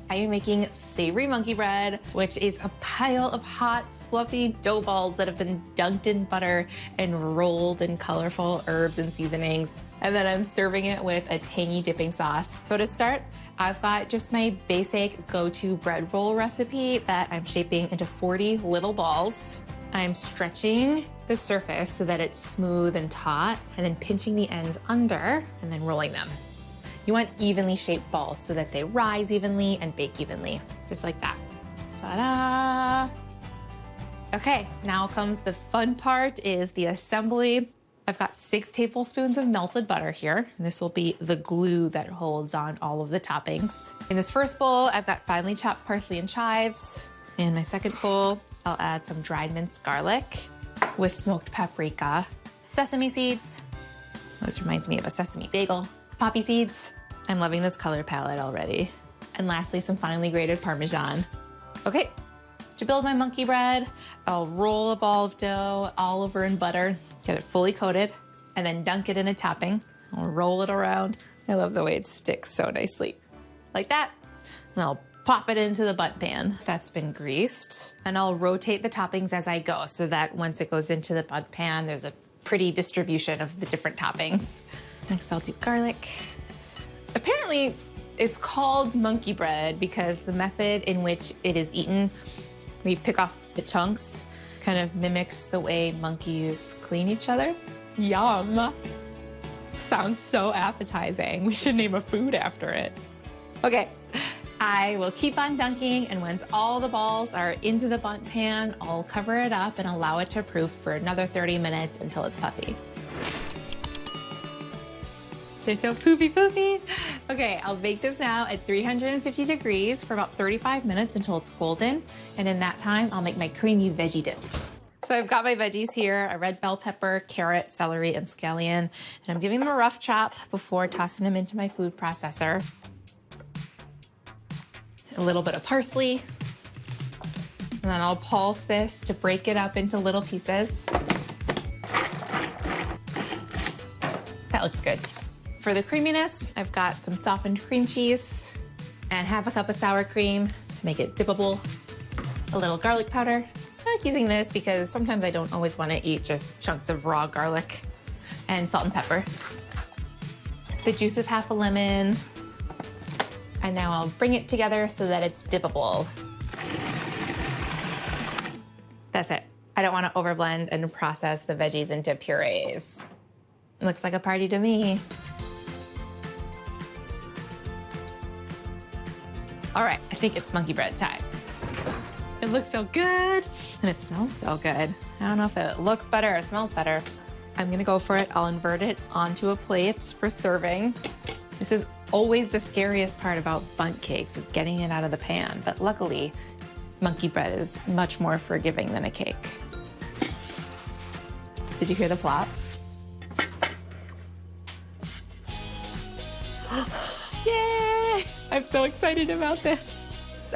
I am making savory monkey bread, which is a pile of hot, fluffy dough balls that have been dunked in butter and rolled in colorful herbs and seasonings. And then I'm serving it with a tangy dipping sauce. So to start, I've got just my basic go-to bread roll recipe that I'm shaping into 40 little balls. I'm stretching the surface so that it's smooth and taut, and then pinching the ends under and then rolling them. You want evenly shaped balls so that they rise evenly and bake evenly, just like that. Ta-da! Okay, now comes the fun part, is the assembly. I've got 6 tablespoons of melted butter here, and this will be the glue that holds on all of the toppings. In this first bowl, I've got finely chopped parsley and chives. In my second bowl, I'll add some dried minced garlic with smoked paprika, sesame seeds. This reminds me of a sesame bagel. Poppy seeds. I'm loving this color palette already. And lastly, some finely grated Parmesan. Okay, to build my monkey bread, I'll roll a ball of dough all over in butter, get it fully coated, and then dunk it in a topping. I'll roll it around. I love the way it sticks so nicely. Like that. And I'll pop it into the bundt pan that's been greased. And I'll rotate the toppings as I go so that once it goes into the bundt pan, there's a pretty distribution of the different toppings. Next, I'll do garlic. Apparently, it's called monkey bread because the method in which it is eaten, we pick off the chunks, kind of mimics the way monkeys clean each other. Yum. Sounds so appetizing. We should name a food after it. Okay. I will keep on dunking, and once all the balls are into the bundt pan, I'll cover it up and allow it to proof for another 30 minutes until it's puffy. They're so poofy. Okay, I'll bake this now at 350 degrees for about 35 minutes until it's golden, and in that time, I'll make my creamy veggie dip. So I've got my veggies here, a red bell pepper, carrot, celery, and scallion, and I'm giving them a rough chop before tossing them into my food processor. A little bit of parsley, and then I'll pulse this to break it up into little pieces. That looks good. For the creaminess, I've got some softened cream cheese and half a cup of sour cream to make it dippable. A little garlic powder. I like using this because sometimes I don't always want to eat just chunks of raw garlic. And salt and pepper. The juice of half a lemon. And now I'll bring it together so that it's dippable. That's it. I don't want to overblend and process the veggies into purees. It looks like a party to me. All right, I think it's monkey bread time. It looks so good, and it smells so good. I don't know if it looks better or smells better. I'm gonna go for it. I'll invert it onto a plate for serving. This is always the scariest part about bundt cakes, is getting it out of the pan, but luckily, monkey bread is much more forgiving than a cake. Did you hear the plop? Yay! I'm so excited about this.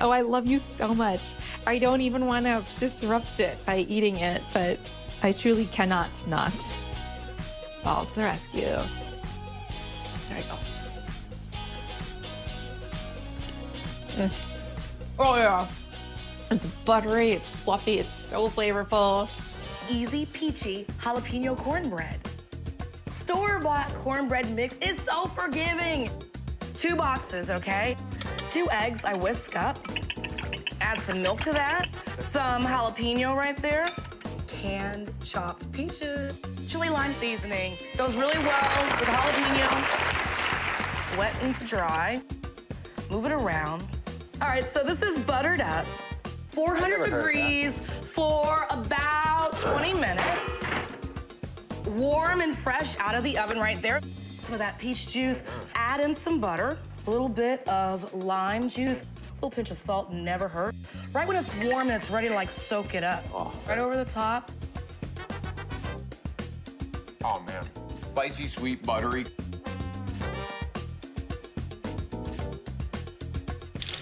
Oh, I love you so much. I don't even want to disrupt it by eating it, but I truly cannot not. Balls to the rescue. There we go. Oh yeah. It's buttery, it's fluffy, it's so flavorful. Easy peachy jalapeno cornbread. Store-bought cornbread mix is so forgiving. 2 boxes, okay? 2 eggs I whisk up. Add some milk to that. Some jalapeno right there. Canned chopped peaches. Chili lime seasoning. Goes really well with jalapeno. Wet into dry. Move it around. All right, so this is buttered up. 400 degrees for about 20 minutes. Warm and fresh out of the oven right there. Some of that peach juice. Add in some butter, a little bit of lime juice, a little pinch of salt, never hurt. Right when it's warm and it's ready to like soak it up. Right over the top. Oh man, spicy, sweet, buttery.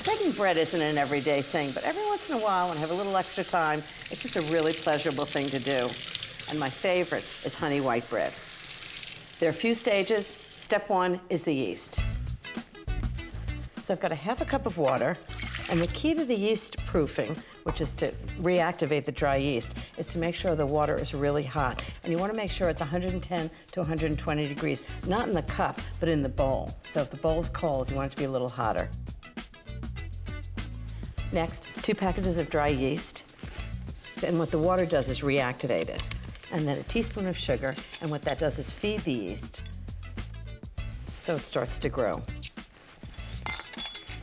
Baking bread isn't an everyday thing, but every once in a while, when I have a little extra time, it's just a really pleasurable thing to do. And my favorite is honey white bread. There are a few stages. Step 1 is the yeast. So I've got a half a cup of water, and the key to the yeast proofing, which is to reactivate the dry yeast, is to make sure the water is really hot. And you want to make sure it's 110 to 120 degrees, not in the cup, but in the bowl. So if the bowl's cold, you want it to be a little hotter. Next, 2 packages of dry yeast. And what the water does is reactivate it. And then a teaspoon of sugar, and what that does is feed the yeast so it starts to grow.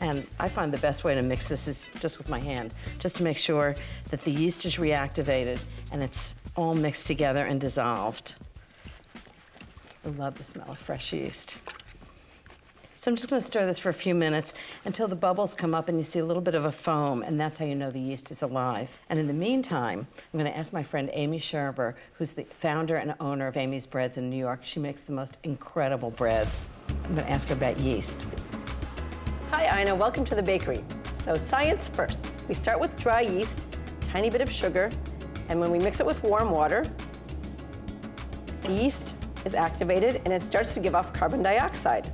And I find the best way to mix this is just with my hand, just to make sure that the yeast is reactivated and it's all mixed together and dissolved. I love the smell of fresh yeast. So I'm just gonna stir this for a few minutes until the bubbles come up and you see a little bit of a foam, and that's how you know the yeast is alive. And in the meantime, I'm gonna ask my friend Amy Scherber, who's the founder and owner of Amy's Breads in New York. She makes the most incredible breads. I'm gonna ask her about yeast. Hi, Ina, welcome to the bakery. So science first. We start with dry yeast, tiny bit of sugar, and when we mix it with warm water, the yeast is activated and it starts to give off carbon dioxide.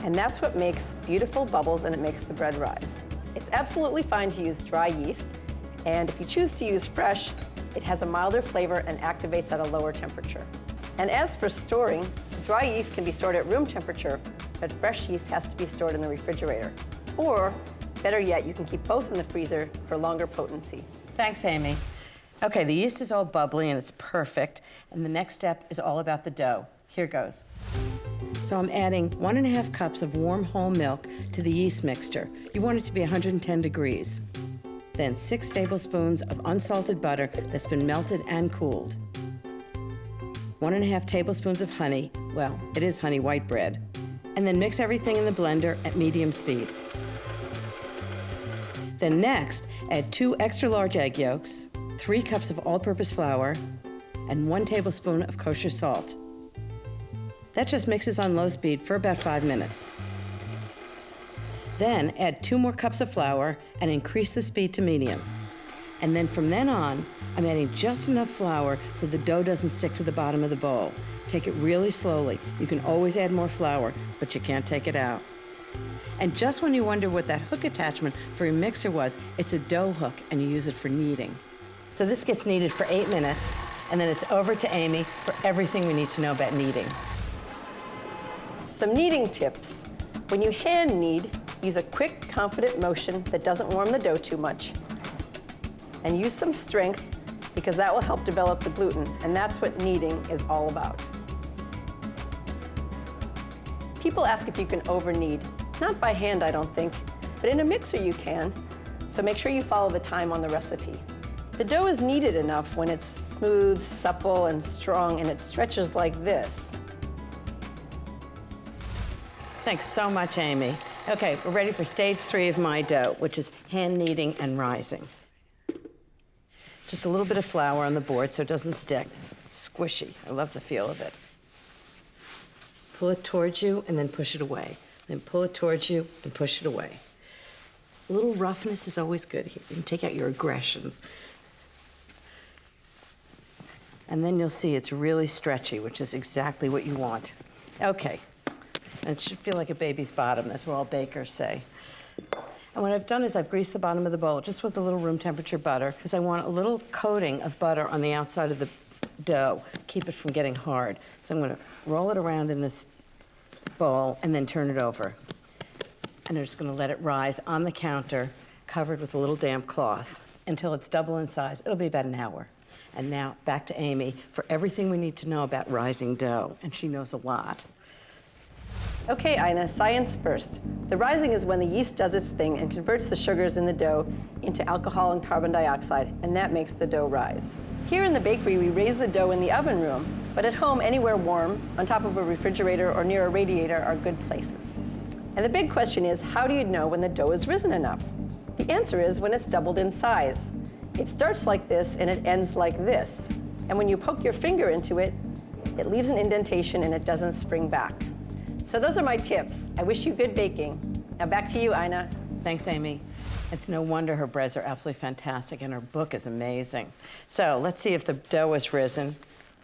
And that's what makes beautiful bubbles and it makes the bread rise. It's absolutely fine to use dry yeast, and if you choose to use fresh, it has a milder flavor and activates at a lower temperature. And as for storing, dry yeast can be stored at room temperature, but fresh yeast has to be stored in the refrigerator. Or, better yet, you can keep both in the freezer for longer potency. Thanks, Amy. Okay, the yeast is all bubbly and it's perfect, and the next step is all about the dough. Here goes. So I'm adding 1½ cups of warm whole milk to the yeast mixture. You want it to be 110 degrees. Then 6 tablespoons of unsalted butter that's been melted and cooled. 1½ tablespoons of honey, well, it is honey white bread. And then mix everything in the blender at medium speed. Then next, add 2 extra large egg yolks, 3 cups of all-purpose flour, and 1 tablespoon of kosher salt. That just mixes on low speed for about 5 minutes. Then add 2 more cups of flour and increase the speed to medium. And then from then on, I'm adding just enough flour so the dough doesn't stick to the bottom of the bowl. Take it really slowly. You can always add more flour, but you can't take it out. And just when you wonder what that hook attachment for your mixer was, it's a dough hook and you use it for kneading. So this gets kneaded for 8 minutes, and then it's over to Amy for everything we need to know about kneading. Some kneading tips. When you hand knead, use a quick, confident motion that doesn't warm the dough too much. And use some strength, because that will help develop the gluten, and that's what kneading is all about. People ask if you can over-knead. Not by hand, I don't think, but in a mixer you can, so make sure you follow the time on the recipe. The dough is kneaded enough when it's smooth, supple, and strong, and it stretches like this. Thanks so much, Amy. Okay, we're ready for stage 3 of my dough, which is hand kneading and rising. Just a little bit of flour on the board so it doesn't stick. Squishy. I love the feel of it. Pull it towards you and then push it away. Then pull it towards you and push it away. A little roughness is always good here. You can take out your aggressions. And then you'll see it's really stretchy, which is exactly what you want. Okay. And it should feel like a baby's bottom. That's what all bakers say. And what I've done is I've greased the bottom of the bowl just with a little room temperature butter, because I want a little coating of butter on the outside of the dough, keep it from getting hard. So I'm going to roll it around in this bowl and then turn it over. And I'm just going to let it rise on the counter, covered with a little damp cloth, until it's double in size. It'll be about an hour. And now back to Amy for everything we need to know about rising dough, and she knows a lot. Okay, Ina, science first. The rising is when the yeast does its thing and converts the sugars in the dough into alcohol and carbon dioxide, and that makes the dough rise. Here in the bakery, we raise the dough in the oven room, but at home, anywhere warm, on top of a refrigerator or near a radiator are good places. And the big question is, how do you know when the dough is risen enough? The answer is when it's doubled in size. It starts like this and it ends like this. And when you poke your finger into it, it leaves an indentation and it doesn't spring back. So those are my tips. I wish you good baking. Now back to you, Ina. Thanks, Amy. It's no wonder her breads are absolutely fantastic and her book is amazing. So let's see if the dough is risen.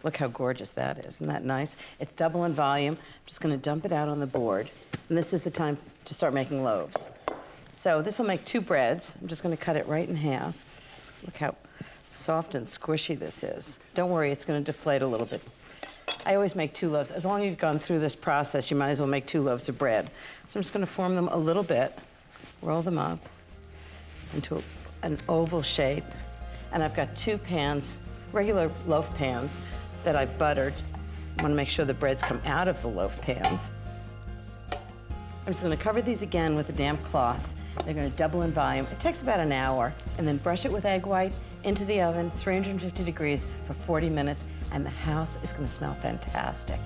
Look how gorgeous that is. Isn't that nice? It's double in volume. I'm just going to dump it out on the board. and this is the time to start making loaves. So this will make 2 breads. I'm just gonna cut it right in half. Look how soft and squishy this is. Don't worry, it's gonna deflate a little bit. I always make 2 loaves. As long as you've gone through this process, you might as well make 2 loaves of bread. So I'm just gonna form them a little bit, roll them up into an oval shape. And I've got 2 pans, regular loaf pans, that I've buttered. I wanna make sure the breads come out of the loaf pans. I'm just gonna cover these again with a damp cloth. They're gonna double in volume. It takes about an hour, and then brush it with egg white into the oven, 350 degrees for 40 minutes, and the house is gonna smell fantastic.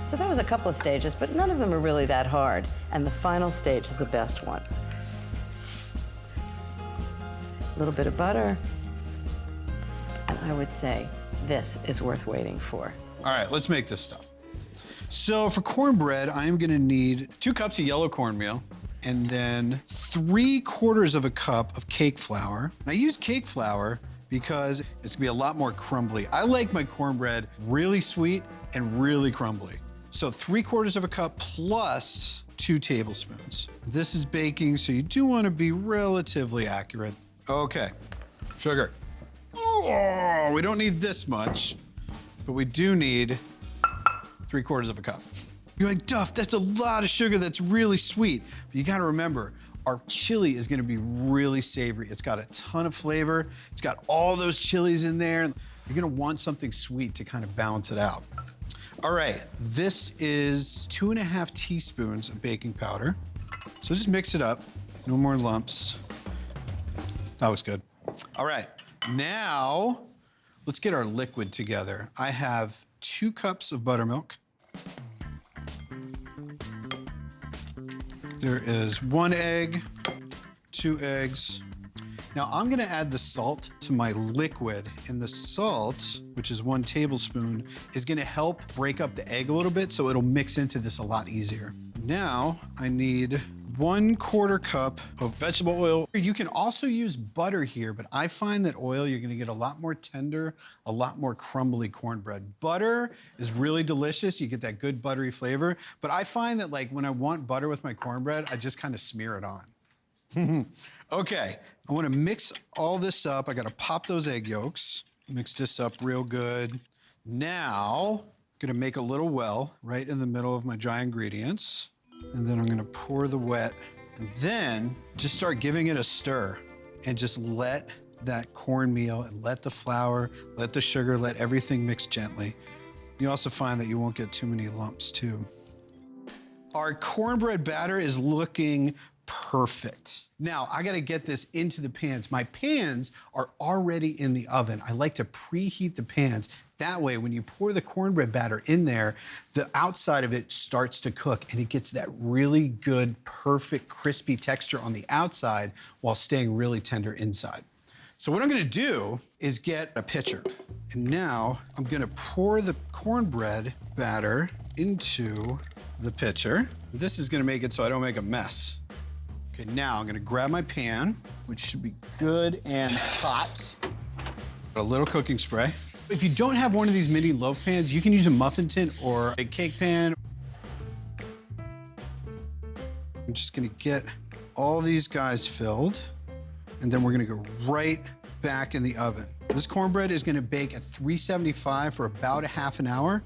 So that was a couple of stages, but none of them are really that hard, and the final stage is the best one. A little bit of butter, and I would say this is worth waiting for. All right, let's make this stuff. So for cornbread, I am gonna need 2 cups of yellow cornmeal, and then 3/4 of a cup of cake flour. And I use cake flour because it's gonna be a lot more crumbly. I like my cornbread really sweet and really crumbly. So 3/4 of a cup plus 2 tablespoons. This is baking, so you do wanna be relatively accurate. Okay, sugar. Oh, we don't need this much, but we do need 3/4 of a cup. You're like, Duff, that's a lot of sugar, that's really sweet. But you gotta remember, our chili is gonna be really savory. It's got a ton of flavor. It's got all those chilies in there. You're gonna want something sweet to kind of balance it out. All right, this is 2.5 teaspoons of baking powder. So just mix it up, no more lumps. That was good. All right, now let's get our liquid together. I have 2 cups of buttermilk. There is 1 egg, 2 eggs. Now I'm gonna add the salt to my liquid, and the salt, which is 1 tablespoon, is gonna help break up the egg a little bit so it'll mix into this a lot easier. Now I need 1/4 cup of vegetable oil. You can also use butter here, but I find that oil, you're gonna get a lot more tender, a lot more crumbly cornbread. Butter is really delicious. You get that good buttery flavor, but I find that like when I want butter with my cornbread, I just kind of smear it on. Okay, I wanna mix all this up. I gotta pop those egg yolks. Mix this up real good. Now, I'm gonna make a little well right in the middle of my dry ingredients. And then I'm gonna pour the wet, and then just start giving it a stir, and just let that cornmeal and let the flour, let the sugar, let everything mix gently. You also find that you won't get too many lumps too. Our cornbread batter is looking perfect. Now, I gotta get this into the pans. My pans are already in the oven. I like to preheat the pans. That way, when you pour the cornbread batter in there, the outside of it starts to cook, and it gets that really good, perfect, crispy texture on the outside while staying really tender inside. So what I'm gonna do is get a pitcher. And now I'm gonna pour the cornbread batter into the pitcher. This is gonna make it so I don't make a mess. Okay, now I'm gonna grab my pan, which should be good and hot. A little cooking spray. If you don't have one of these mini loaf pans, you can use a muffin tin or a cake pan. I'm just gonna get all these guys filled, and then we're gonna go right back in the oven. This cornbread is gonna bake at 375 for about a half an hour.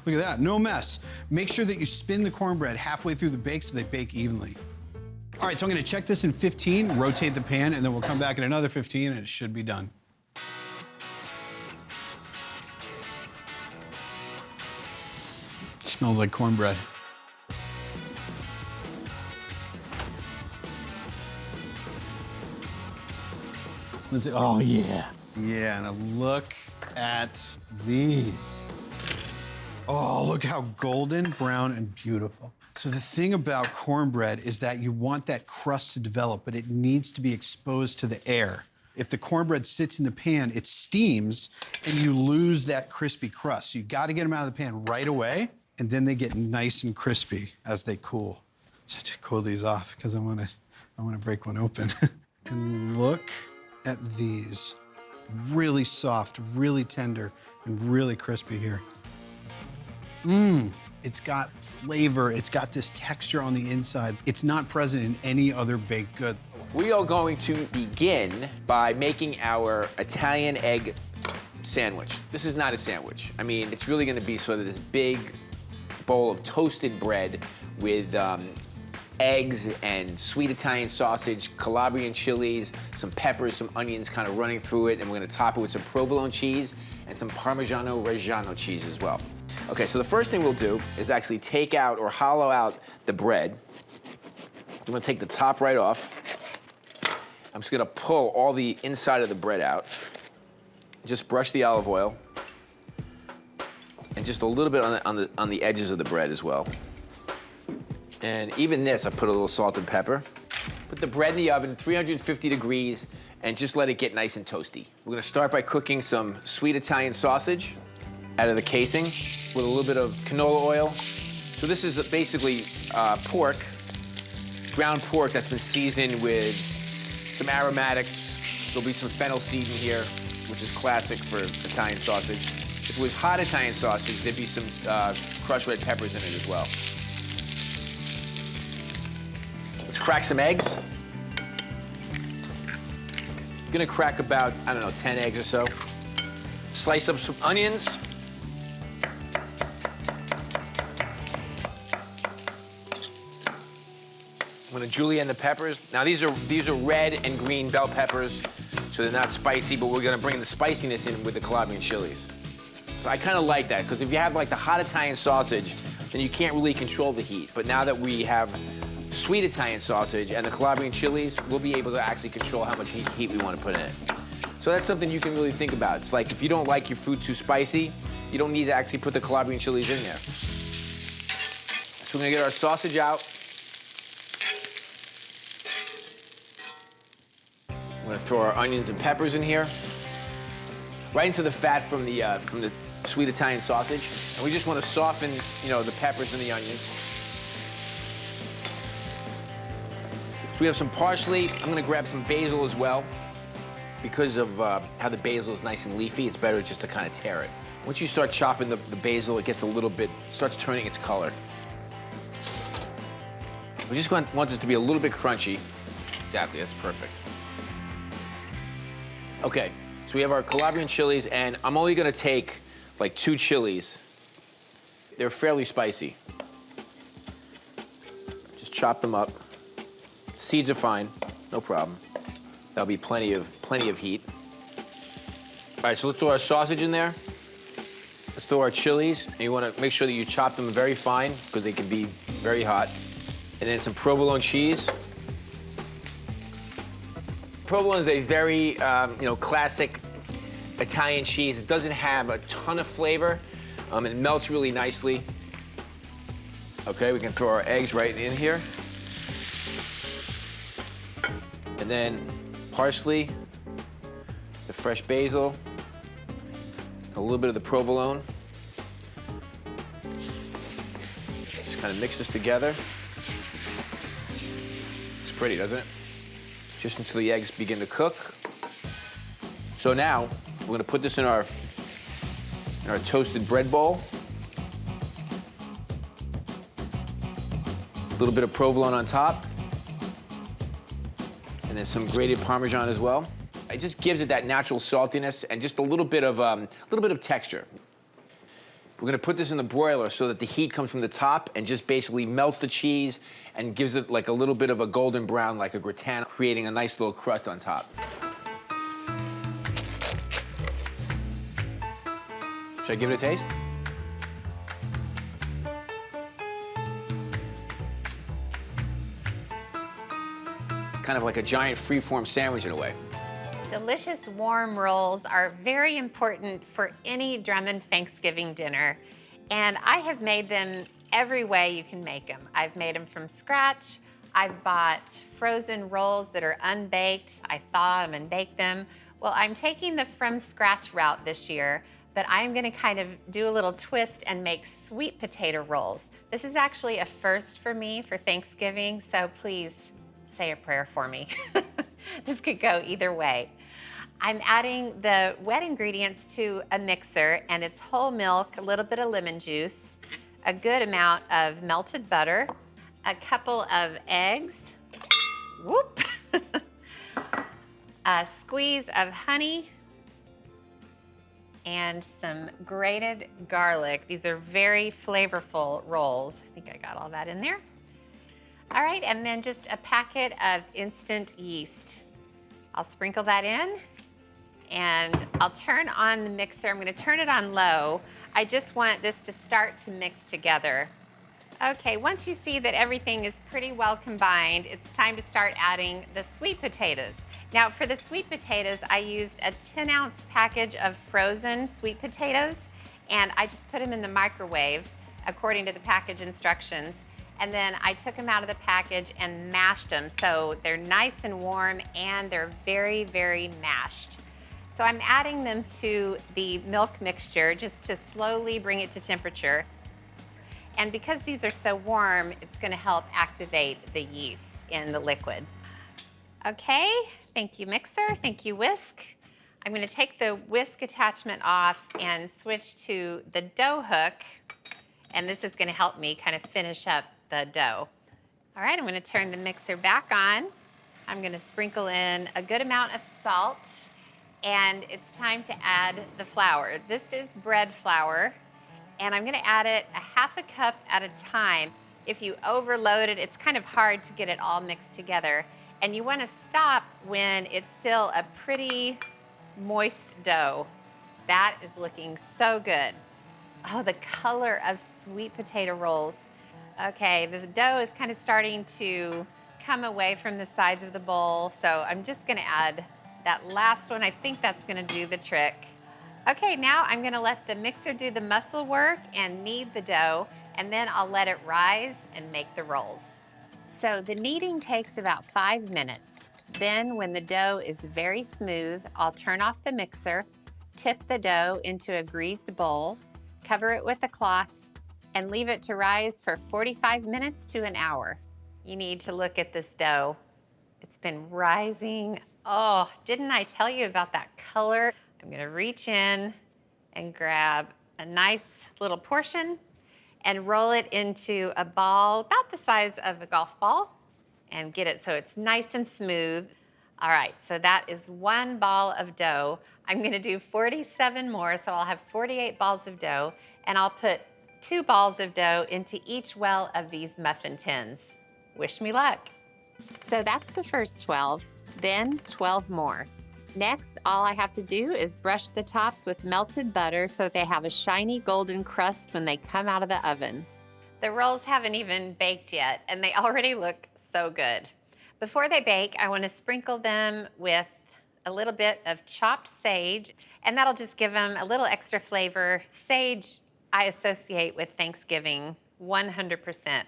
Look at that, no mess. Make sure that you spin the cornbread halfway through the bake so they bake evenly. All right, so I'm gonna check this in 15, rotate the pan, and then we'll come back in another 15, and it should be done. Smells like cornbread. Let's see, oh yeah. Yeah, now look at these. Oh, look how golden, brown, and beautiful. So the thing about cornbread is that you want that crust to develop, but it needs to be exposed to the air. If the cornbread sits in the pan, it steams, and you lose that crispy crust. So you gotta get them out of the pan right away, and then they get nice and crispy as they cool. such to cool these off because I want to break one open. And look at these. Really soft, really tender, and really crispy here. Mmm. It's got flavor, it's got this texture on the inside. It's not present in any other baked good. We are going to begin by making our Italian egg sandwich. This is not a sandwich. I mean, it's really gonna be sort of this big bowl of toasted bread with eggs and sweet Italian sausage, Calabrian chilies, some peppers, some onions kind of running through it, and we're gonna top it with some provolone cheese and some Parmigiano Reggiano cheese as well. Okay, so the first thing we'll do is actually take out or hollow out the bread. I'm gonna take the top right off. I'm just gonna pull all the inside of the bread out. Just brush the olive oil. And just a little bit on the edges of the bread as well. And even this, I put a little salt and pepper. Put the bread in the oven, 350 degrees, and just let it get nice and toasty. We're gonna start by cooking some sweet Italian sausage out of the casing with a little bit of canola oil. So this is basically pork, ground pork that's been seasoned with some aromatics. There'll be some fennel seed in here, which is classic for Italian sausage. If it was hot Italian sausage, there'd be some crushed red peppers in it as well. Let's crack some eggs. I'm gonna crack about, I don't know, 10 eggs or so. Slice up some onions. I'm gonna julienne the peppers. Now these are red and green bell peppers, so they're not spicy, but we're gonna bring the spiciness in with the Calabrian chilies. So I kind of like that, because if you have like the hot Italian sausage, then you can't really control the heat. But now that we have sweet Italian sausage and the Calabrian chilies, we'll be able to actually control how much heat we want to put in it. So that's something you can really think about. It's like if you don't like your food too spicy, you don't need to actually put the Calabrian chilies in there. So we're gonna get our sausage out. We're gonna throw our onions and peppers in here, right into the fat from the sweet Italian sausage. And we just want to soften, the peppers and the onions. So we have some parsley. I'm gonna grab some basil as well. Because of how the basil is nice and leafy, it's better just to kind of tear it. Once you start chopping the basil, it gets a little bit, starts turning its color. We just want this to be a little bit crunchy. Exactly, that's perfect. Okay, so we have our Calabrian chilies, and I'm only gonna take like 2 chilies. They're fairly spicy. Just chop them up. Seeds are fine, no problem. That'll be plenty of heat. All right, so let's throw our sausage in there. Let's throw our chilies, and you wanna make sure that you chop them very fine, because they can be very hot. And then some provolone cheese. Provolone is a very, classic Italian cheese. It doesn't have a ton of flavor. It melts really nicely. Okay, we can throw our eggs right in here. And then parsley, the fresh basil, a little bit of the provolone. Just kind of mix this together. It's pretty, doesn't it? Just until the eggs begin to cook. So now, we're gonna put this in our toasted bread bowl. A little bit of provolone on top. And then some grated Parmesan as well. It just gives it that natural saltiness and just a little bit of texture. We're gonna put this in the broiler so that the heat comes from the top and just basically melts the cheese and gives it like a little bit of a golden brown, like a gratin, creating a nice little crust on top. Should I give it a taste? Kind of like a giant free-form sandwich in a way. Delicious warm rolls are very important for any Drummond Thanksgiving dinner. And I have made them every way you can make them. I've made them from scratch. I've bought frozen rolls that are unbaked. I thaw them and bake them. Well, I'm taking the from scratch route this year but I'm gonna kind of do a little twist and make sweet potato rolls. This is actually a first for me for Thanksgiving, so please say a prayer for me. This could go either way. I'm adding the wet ingredients to a mixer, and it's whole milk, a little bit of lemon juice, a good amount of melted butter, a couple of eggs, whoop, a squeeze of honey, and some grated garlic. These are very flavorful rolls. I think I got all that in there. All right, and then just a packet of instant yeast. I'll sprinkle that in, and I'll turn on the mixer. I'm gonna turn it on low. I just want this to start to mix together. Okay, once you see that everything is pretty well combined, it's time to start adding the sweet potatoes. Now for the sweet potatoes, I used a 10-ounce package of frozen sweet potatoes, and I just put them in the microwave according to the package instructions. And then I took them out of the package and mashed them. So they're nice and warm and they're very, very mashed. So I'm adding them to the milk mixture just to slowly bring it to temperature. And because these are so warm, it's gonna help activate the yeast in the liquid. Okay, thank you mixer, thank you whisk. I'm gonna take the whisk attachment off and switch to the dough hook. And this is gonna help me kind of finish up the dough. All right, I'm gonna turn the mixer back on. I'm gonna sprinkle in a good amount of salt, and it's time to add the flour. This is bread flour, and I'm gonna add it a half a cup at a time. If you overload it, it's kind of hard to get it all mixed together. And you wanna stop when it's still a pretty moist dough. That is looking so good. Oh, the color of sweet potato rolls. Okay, the dough is kind of starting to come away from the sides of the bowl, so I'm just gonna add that last one. I think that's gonna do the trick. Okay, now I'm gonna let the mixer do the muscle work and knead the dough, and then I'll let it rise and make the rolls. So the kneading takes about 5 minutes. Then when the dough is very smooth, I'll turn off the mixer, tip the dough into a greased bowl, cover it with a cloth, and leave it to rise for 45 minutes to an hour. You need to look at this dough. It's been rising. Oh, didn't I tell you about that color? I'm gonna reach in and grab a nice little portion and roll it into a ball about the size of a golf ball and get it so it's nice and smooth. All right, so that is 1 ball of dough. I'm gonna do 47 more, so I'll have 48 balls of dough, and I'll put 2 balls of dough into each well of these muffin tins. Wish me luck. So that's the first 12, then 12 more. Next, all I have to do is brush the tops with melted butter so they have a shiny golden crust when they come out of the oven. The rolls haven't even baked yet, and they already look so good. Before they bake, I want to sprinkle them with a little bit of chopped sage, and that'll just give them a little extra flavor. Sage I associate with Thanksgiving 100%.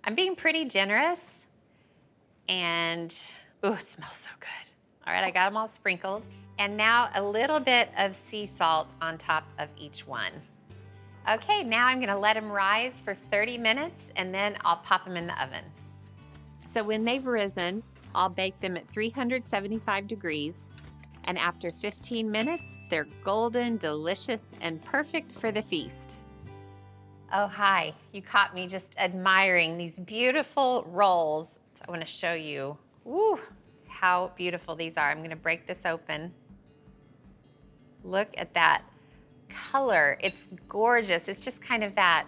I'm being pretty generous, and ooh, it smells so good. All right, I got them all sprinkled, and now a little bit of sea salt on top of each one. Okay, now I'm gonna let them rise for 30 minutes, and then I'll pop them in the oven. So when they've risen, I'll bake them at 375 degrees, and after 15 minutes, they're golden, delicious, and perfect for the feast. Oh, hi. You caught me just admiring these beautiful rolls. So I want to show you, woo, how beautiful these are. I'm going to break this open. Look at that color. It's gorgeous. It's just kind of that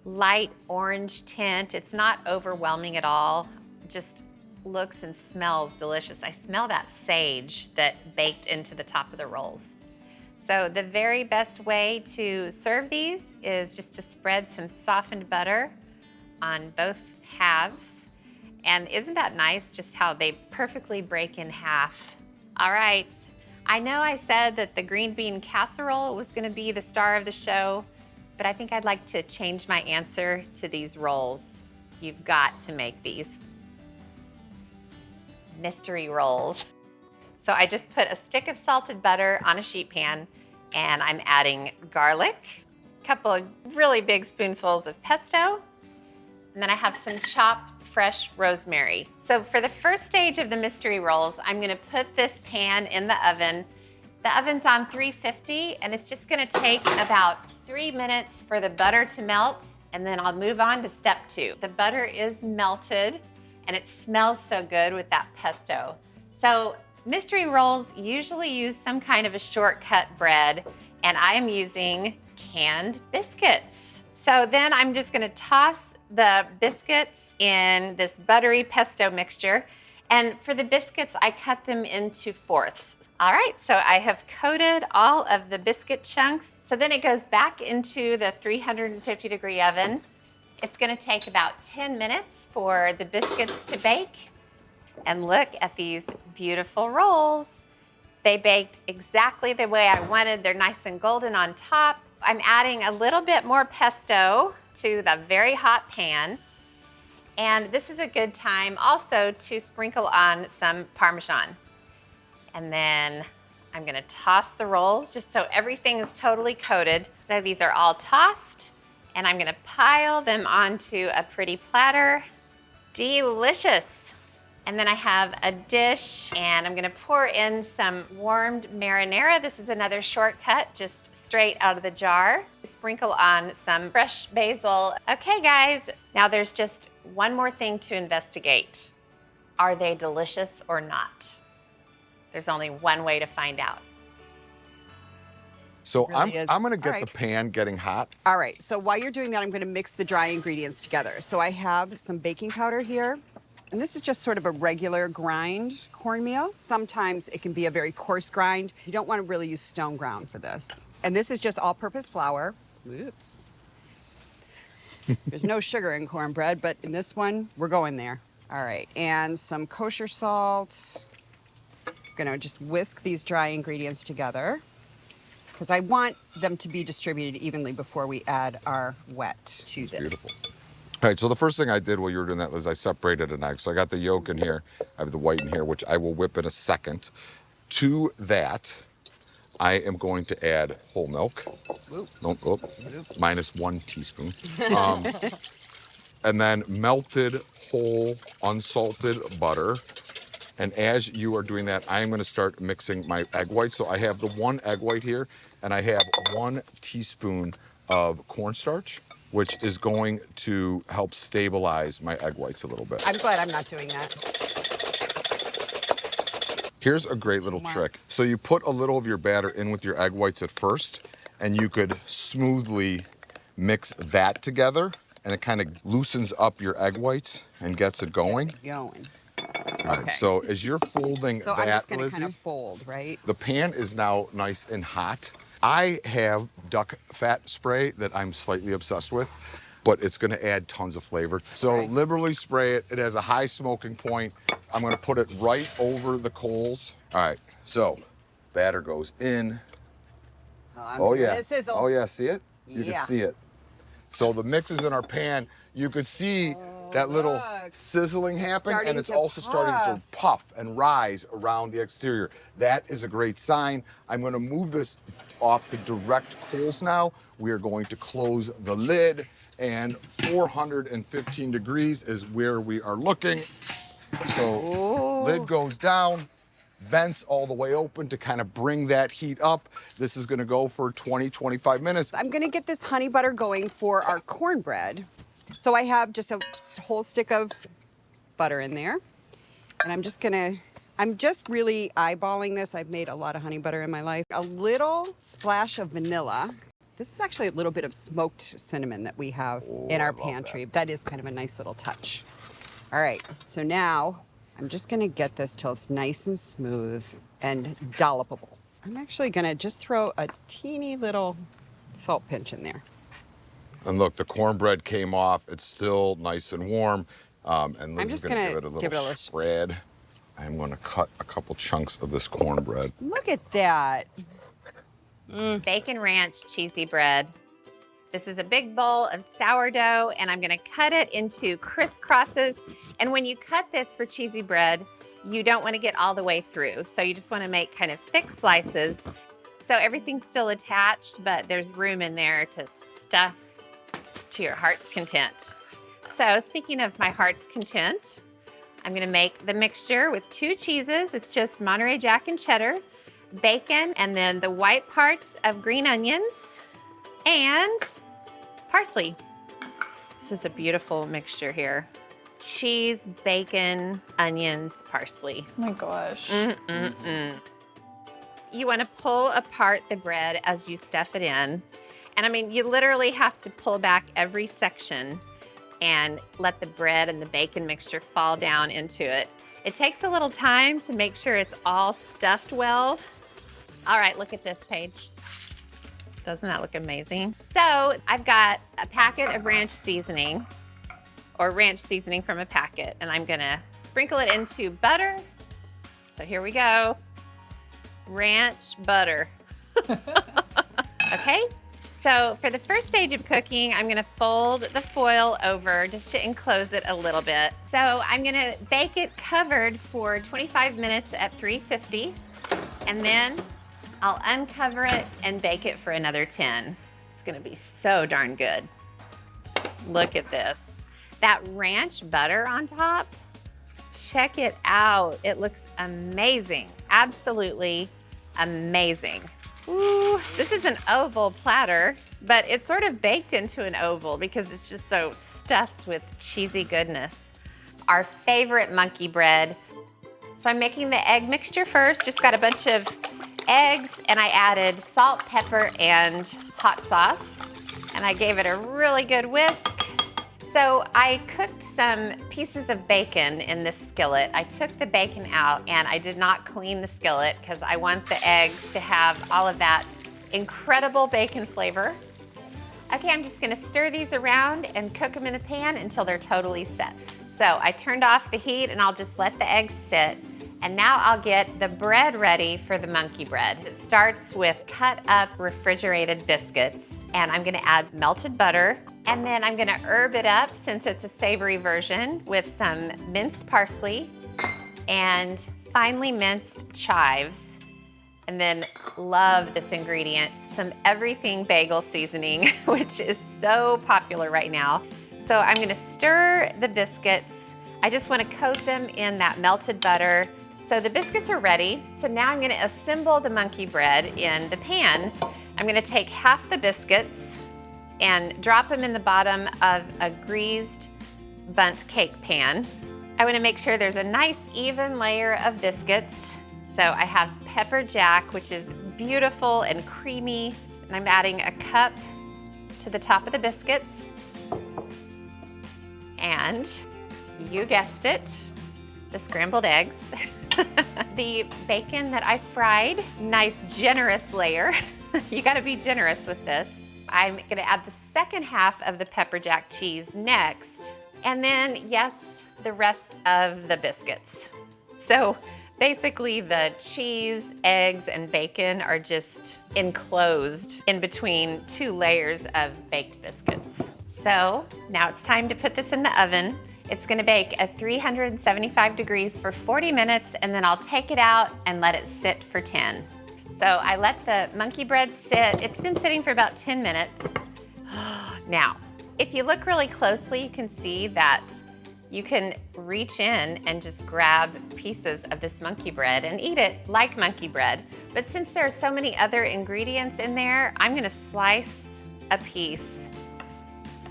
light orange tint. It's not overwhelming at all. It just looks and smells delicious. I smell that sage that baked into the top of the rolls. So the very best way to serve these is just to spread some softened butter on both halves. And isn't that nice, just how they perfectly break in half? All right, I know I said that the green bean casserole was gonna be the star of the show, but I think I'd like to change my answer to these rolls. You've got to make these. Mystery rolls. So I just put a stick of salted butter on a sheet pan, And I'm adding garlic, a couple of really big spoonfuls of pesto, and then I have some chopped fresh rosemary. So for the first stage of the mystery rolls, I'm gonna put this pan in the oven. The oven's on 350, and it's just gonna take about 3 minutes for the butter to melt, and then I'll move on to step 2. The butter is melted, and it smells so good with that pesto. So mystery rolls usually use some kind of a shortcut bread, and I am using canned biscuits. So then I'm just gonna toss the biscuits in this buttery pesto mixture. And for the biscuits, I cut them into fourths. All right, so I have coated all of the biscuit chunks. So then it goes back into the 350-degree oven. It's gonna take about 10 minutes for the biscuits to bake. And look at these beautiful rolls. They baked exactly the way I wanted. They're nice and golden on top. I'm adding a little bit more pesto to the very hot pan. And this is a good time also to sprinkle on some Parmesan. And then I'm gonna toss the rolls just so everything is totally coated. So these are all tossed, and I'm gonna pile them onto a pretty platter. Delicious. And then I have a dish, and I'm gonna pour in some warmed marinara. This is another shortcut, just straight out of the jar. Sprinkle on some fresh basil. Okay, guys, now there's just one more thing to investigate. Are they delicious or not? There's only one way to find out. So Really is. I'm gonna get All the right. pan getting hot. All right, so while you're doing that, I'm gonna mix the dry ingredients together. So I have some baking powder here, and this is just sort of a regular grind cornmeal. Sometimes it can be a very coarse grind. You don't wanna really use stone ground for this. And this is just all-purpose flour. Oops. There's no sugar in cornbread, but in this one, we're going there. All right, and some kosher salt. Gonna just whisk these dry ingredients together, because I want them to be distributed evenly before we add our wet to this. Beautiful. All right, so the first thing I did while you were doing that is I separated an egg. So I got the yolk in here, I have the white in here, which I will whip in a second. To that, I am going to add whole milk. Minus 1 teaspoon. And then melted whole unsalted butter. And as you are doing that, I'm gonna start mixing my egg whites. So I have the 1 egg white here, and I have 1 teaspoon of cornstarch, which is going to help stabilize my egg whites a little bit. I'm glad I'm not doing that. Here's a great little trick. So you put a little of your batter in with your egg whites at first, and you could smoothly mix that together, and it kind of loosens up your egg whites and gets it going. Going. All right, Okay. so as you're folding So that, I'm just gonna Lizzie, kind of fold, right? the pan is now nice and hot. I have duck fat spray that I'm slightly obsessed with, but it's gonna add tons of flavor. So liberally spray it. It has a high smoking point. I'm gonna put it right over the coals. All right, so batter goes in. Oh yeah, This is oh yeah, see it? You can see it. So the mix is in our pan. You could see that little look. sizzling happen, Starting and it's to also starting to puff and rise around the exterior. That is a great sign. I'm gonna move this off the direct coals now. We are going to close the lid, and 415 degrees is where we are looking. So lid goes down, vents all the way open to kind of bring that heat up. This is gonna go for 20, 25 minutes. I'm gonna get this honey butter going for our cornbread. So I have just a whole stick of butter in there. And I'm just really eyeballing this. I've made a lot of honey butter in my life. A little splash of vanilla. This is actually a little bit of smoked cinnamon that we have in our pantry. That is kind of a nice little touch. All right, so now I'm just gonna get this till it's nice and smooth and dollopable. I'm actually gonna just throw a teeny little salt pinch in there. And look, the cornbread came off. It's still nice and warm. And Liz is just gonna gonna give it a give it a little little- spread. I'm gonna cut a couple chunks of this cornbread. Look at that. Bacon ranch cheesy bread. This is a big bowl of sourdough, and I'm gonna cut it into crisscrosses. And when you cut this for cheesy bread, you don't wanna get all the way through. So you just wanna make kind of thick slices. So everything's still attached, but there's room in there to stuff to your heart's content. So speaking of my heart's content, I'm gonna make the mixture with 2 cheeses. It's just Monterey Jack and cheddar, bacon, and then the white parts of green onions and parsley. This is a beautiful mixture here. Cheese, bacon, onions, parsley. Oh my gosh. You want to pull apart the bread as you stuff it in. And I mean, you literally have to pull back every section and let the bread and the bacon mixture fall down into it. It takes a little time to make sure it's all stuffed well. All right, look at this, Paige. Doesn't that look amazing? So I've got a packet of ranch seasoning, or ranch seasoning from a packet, and I'm gonna sprinkle it into butter. So here we go. Ranch butter. Okay, so for the first stage of cooking, I'm gonna fold the foil over just to enclose it a little bit. So I'm gonna bake it covered for 25 minutes at 350, and then I'll uncover it and bake it for another 10. It's gonna be so darn good. Look at this. That ranch butter on top, check it out. It looks amazing, absolutely amazing. Ooh, this is an oval platter, but it's sort of baked into an oval because it's just so stuffed with cheesy goodness. Our favorite monkey bread. So I'm making the egg mixture first, just got a bunch of eggs, and I added salt, pepper, and hot sauce, and I gave it a really good whisk. So I cooked some pieces of bacon in this skillet. I took the bacon out and I did not clean the skillet because I want the eggs to have all of that incredible bacon flavor. Okay, I'm just gonna stir these around and cook them in the pan until they're totally set. So I turned off the heat and I'll just let the eggs sit. And now I'll get the bread ready for the monkey bread. It starts with cut up refrigerated biscuits, and I'm gonna add melted butter, and then I'm gonna herb it up, since it's a savory version, with some minced parsley and finely minced chives. And then love this ingredient, some everything bagel seasoning, which is so popular right now. So I'm gonna stir the biscuits. I just wanna coat them in that melted butter. So the biscuits are ready. So now I'm gonna assemble the monkey bread in the pan. I'm gonna take half the biscuits and drop them in the bottom of a greased bundt cake pan. I wanna make sure there's a nice even layer of biscuits. So I have pepper jack, which is beautiful and creamy. And I'm adding a cup to the top of the biscuits. And you guessed it, the scrambled eggs. The bacon that I fried, nice generous layer. You gotta be generous with this. I'm gonna add the second half of the pepper jack cheese next. And then, yes, the rest of the biscuits. So basically the cheese, eggs, and bacon are just enclosed in between 2 layers of baked biscuits. So now it's time to put this in the oven. It's gonna bake at 375 degrees for 40 minutes, and then I'll take it out and let it sit for 10. So I let the monkey bread sit. It's been sitting for about 10 minutes. Now, if you look really closely, you can see that you can reach in and just grab pieces of this monkey bread and eat it like monkey bread. But since there are so many other ingredients in there, I'm gonna slice a piece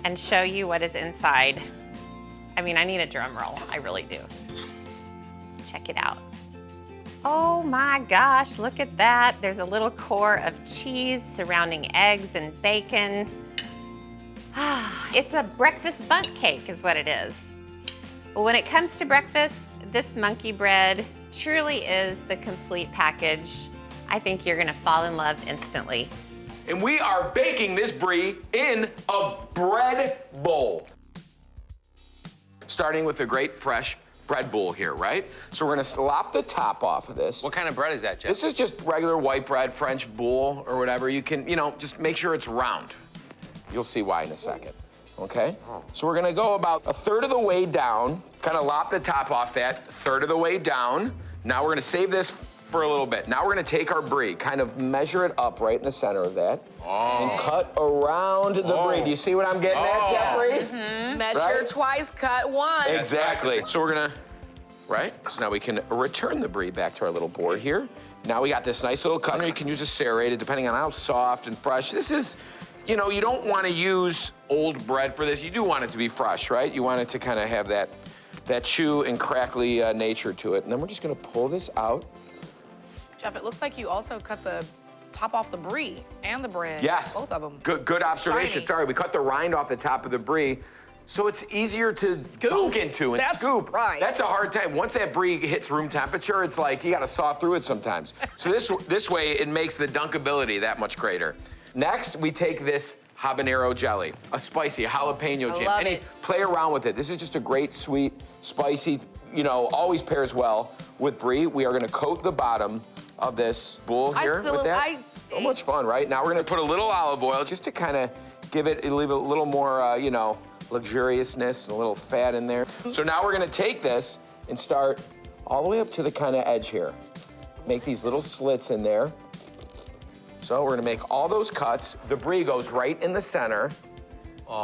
and show you what is inside. I mean, I need a drum roll, I really do. Let's check it out. Oh my gosh, look at that. There's a little core of cheese surrounding eggs and bacon. It's a breakfast bundt cake is what it is. But when it comes to breakfast, this monkey bread truly is the complete package. I think you're gonna fall in love instantly. And we are baking this brie in a bread bowl. Starting with a great fresh bread bowl here, right? So we're gonna slop the top off of this. What kind of bread is that, Jeff? This is just regular white bread, French boule or whatever. You can, just make sure it's round. You'll see why in a second, okay? So we're gonna go about 1/3 of the way down, kind of lop the top off that, 1/3 of the way down. Now we're gonna save this for a little bit. Now we're gonna take our Brie, kind of measure it up right in the center of that, and cut around the Brie. Do you see what I'm getting at, Jeffrey? Measure Right? twice, cut once. Exactly. So we're gonna, right? So now we can return the Brie back to our little board here. Now we got this nice little cutter. You can use a serrated, depending on how soft and fresh. This is, you know, you don't want to use old bread for this. You do want it to be fresh, right? You want it to kind of have that chew and crackly nature to it. And then we're just gonna pull this out. Jeff, it looks like you also cut the top off the Brie and the bread. Yes. Both of them. Good observation. Shiny. Sorry, we cut the rind off the top of the Brie, so it's easier to dunk into and That's scoop. right. That's a hard time. Once that Brie hits room temperature, it's like you gotta saw through it sometimes. So this way, it makes the dunkability that much greater. Next, we take this habanero jelly, a spicy jalapeno jam. love And it. play around with it. This is just a great, sweet, spicy, you know, always pairs well with Brie. We are gonna coat the bottom of this bowl here with that. So much fun, right? Now we're gonna put a little olive oil just to kind of leave it a little more, you know, luxuriousness and a little fat in there. So now we're gonna take this and start all the way up to the kind of edge here. Make these little slits in there. So we're gonna make all those cuts. The Brie goes right in the center.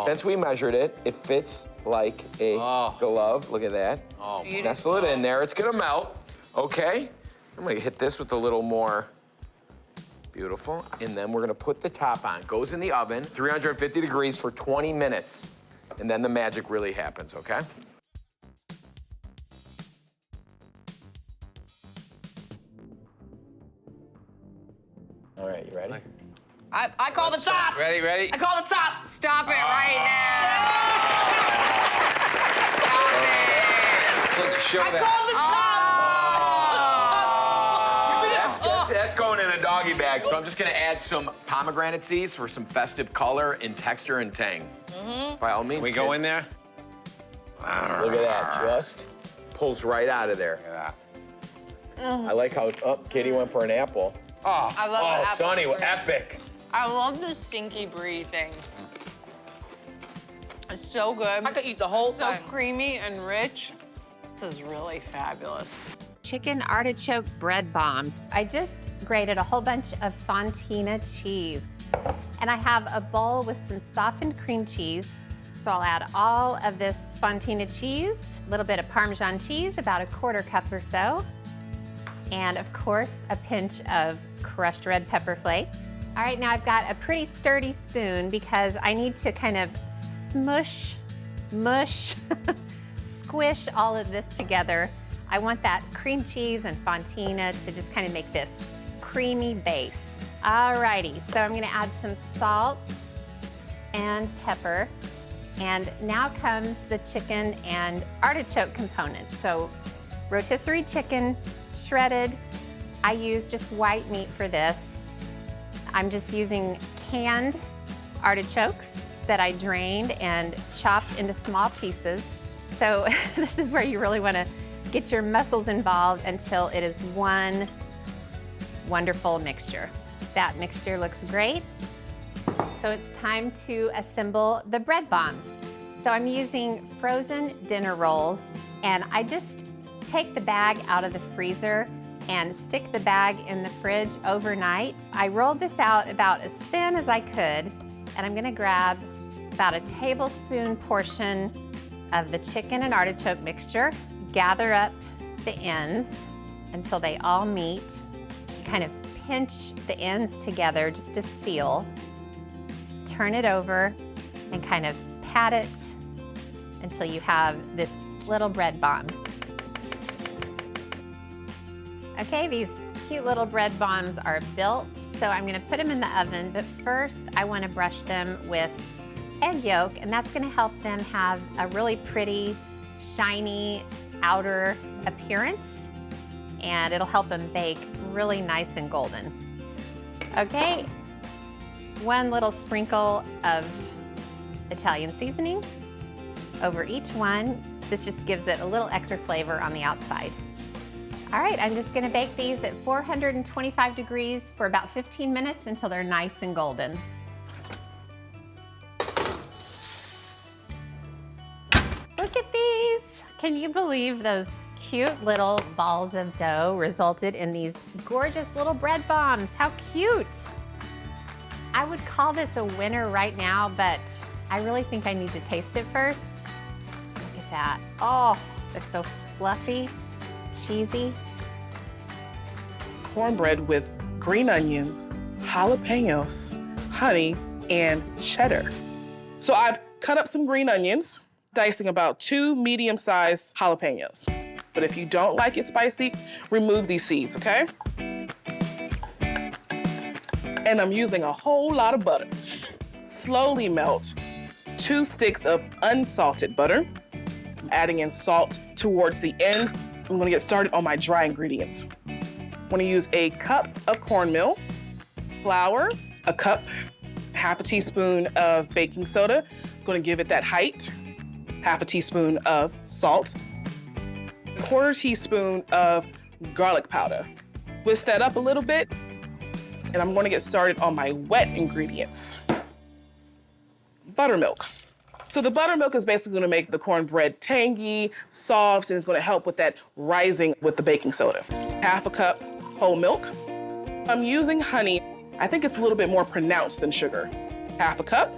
Since we measured it, it fits like a glove. Look at that. Nestle it in there. It's gonna melt, okay? I'm gonna hit this with a little more. Beautiful. And then we're gonna put the top on. Goes in the oven, 350 degrees for 20 minutes. And then the magic really happens, okay? All right, you ready? I call the top. Ready? I call the top. Stop it right now. Show I that. call the top. That's going in a doggy bag. So I'm just gonna add some pomegranate seeds for some festive color and texture and tang. By all means, We go kids. in there? Look at that, just pulls right out of there. I like how, Katie went for an apple. I love the apple Sonny, Brie. epic. I love the stinky Brie thing. It's so good. I could eat the whole So thing. creamy and rich. This is really fabulous. Chicken artichoke bread bombs. I just grated a whole bunch of fontina cheese. And I have a bowl with some softened cream cheese. So I'll add all of this fontina cheese, a little bit of Parmesan cheese, about a 1/4 cup or so. And of course, a pinch of crushed red pepper flake. All right, now I've got a pretty sturdy spoon because I need to kind of mush, squish all of this together. I want that cream cheese and fontina to just kind of make this creamy base. All righty, so I'm gonna add some salt and pepper. And now comes the chicken and artichoke component. So rotisserie chicken, shredded. I use just white meat for this. I'm just using canned artichokes that I drained and chopped into small pieces. So this is where you really want to get your muscles involved until it is one wonderful mixture. That mixture looks great. So it's time to assemble the bread bombs. So I'm using frozen dinner rolls, and I just take the bag out of the freezer and stick the bag in the fridge overnight. I rolled this out about as thin as I could, and I'm gonna grab about a tablespoon portion of the chicken and artichoke mixture, gather up the ends until they all meet, kind of pinch the ends together just to seal, turn it over, and kind of pat it until you have this little bread bomb. Okay, these cute little bread bombs are built, so I'm gonna put them in the oven, but first I wanna brush them with egg yolk, and that's gonna help them have a really pretty, shiny outer appearance, and it'll help them bake really nice and golden. Okay, one little sprinkle of Italian seasoning over each one. This just gives it a little extra flavor on the outside. All right, I'm just gonna bake these at 425 degrees for about 15 minutes until they're nice and golden. Look at these. Can you believe those cute little balls of dough resulted in these gorgeous little bread bombs. How cute. I would call this a winner right now, but I really think I need to taste it first. Look at that. Oh, they're so fluffy, cheesy. Cornbread with green onions, jalapenos, honey, and cheddar. So I've cut up some green onions, dicing about 2 medium-sized jalapenos. But if you don't like it spicy, remove these seeds, okay? And I'm using a whole lot of butter. Slowly melt 2 sticks of unsalted butter. I'm adding in salt towards the end. I'm gonna get started on my dry ingredients. I'm gonna use a cup of cornmeal, flour, a cup, half a teaspoon of baking soda. I'm gonna give it that height. Half a teaspoon of salt, 1/4 teaspoon of garlic powder. Whisk that up a little bit, and I'm gonna get started on my wet ingredients. Buttermilk. So the buttermilk is basically gonna make the cornbread tangy, soft, and it's gonna help with that rising with the baking soda. Half a cup whole milk. I'm using honey. I think it's a little bit more pronounced than sugar. Half a cup.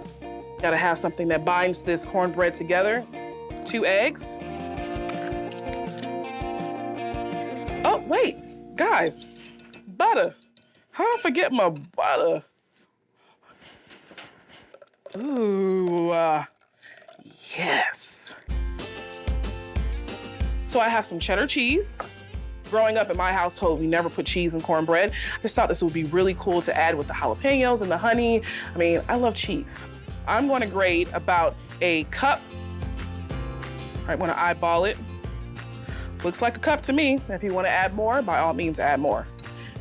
Gotta have something that binds this cornbread together. 2 eggs. Oh, wait, guys, butter. How I forget my butter? Ooh, yes. So I have some cheddar cheese. Growing up in my household, we never put cheese in cornbread. I just thought this would be really cool to add with the jalapenos and the honey. I mean, I love cheese. I'm gonna grate about a cup. I'm gonna eyeball it. Looks like a cup to me. If you wanna add more, by all means add more.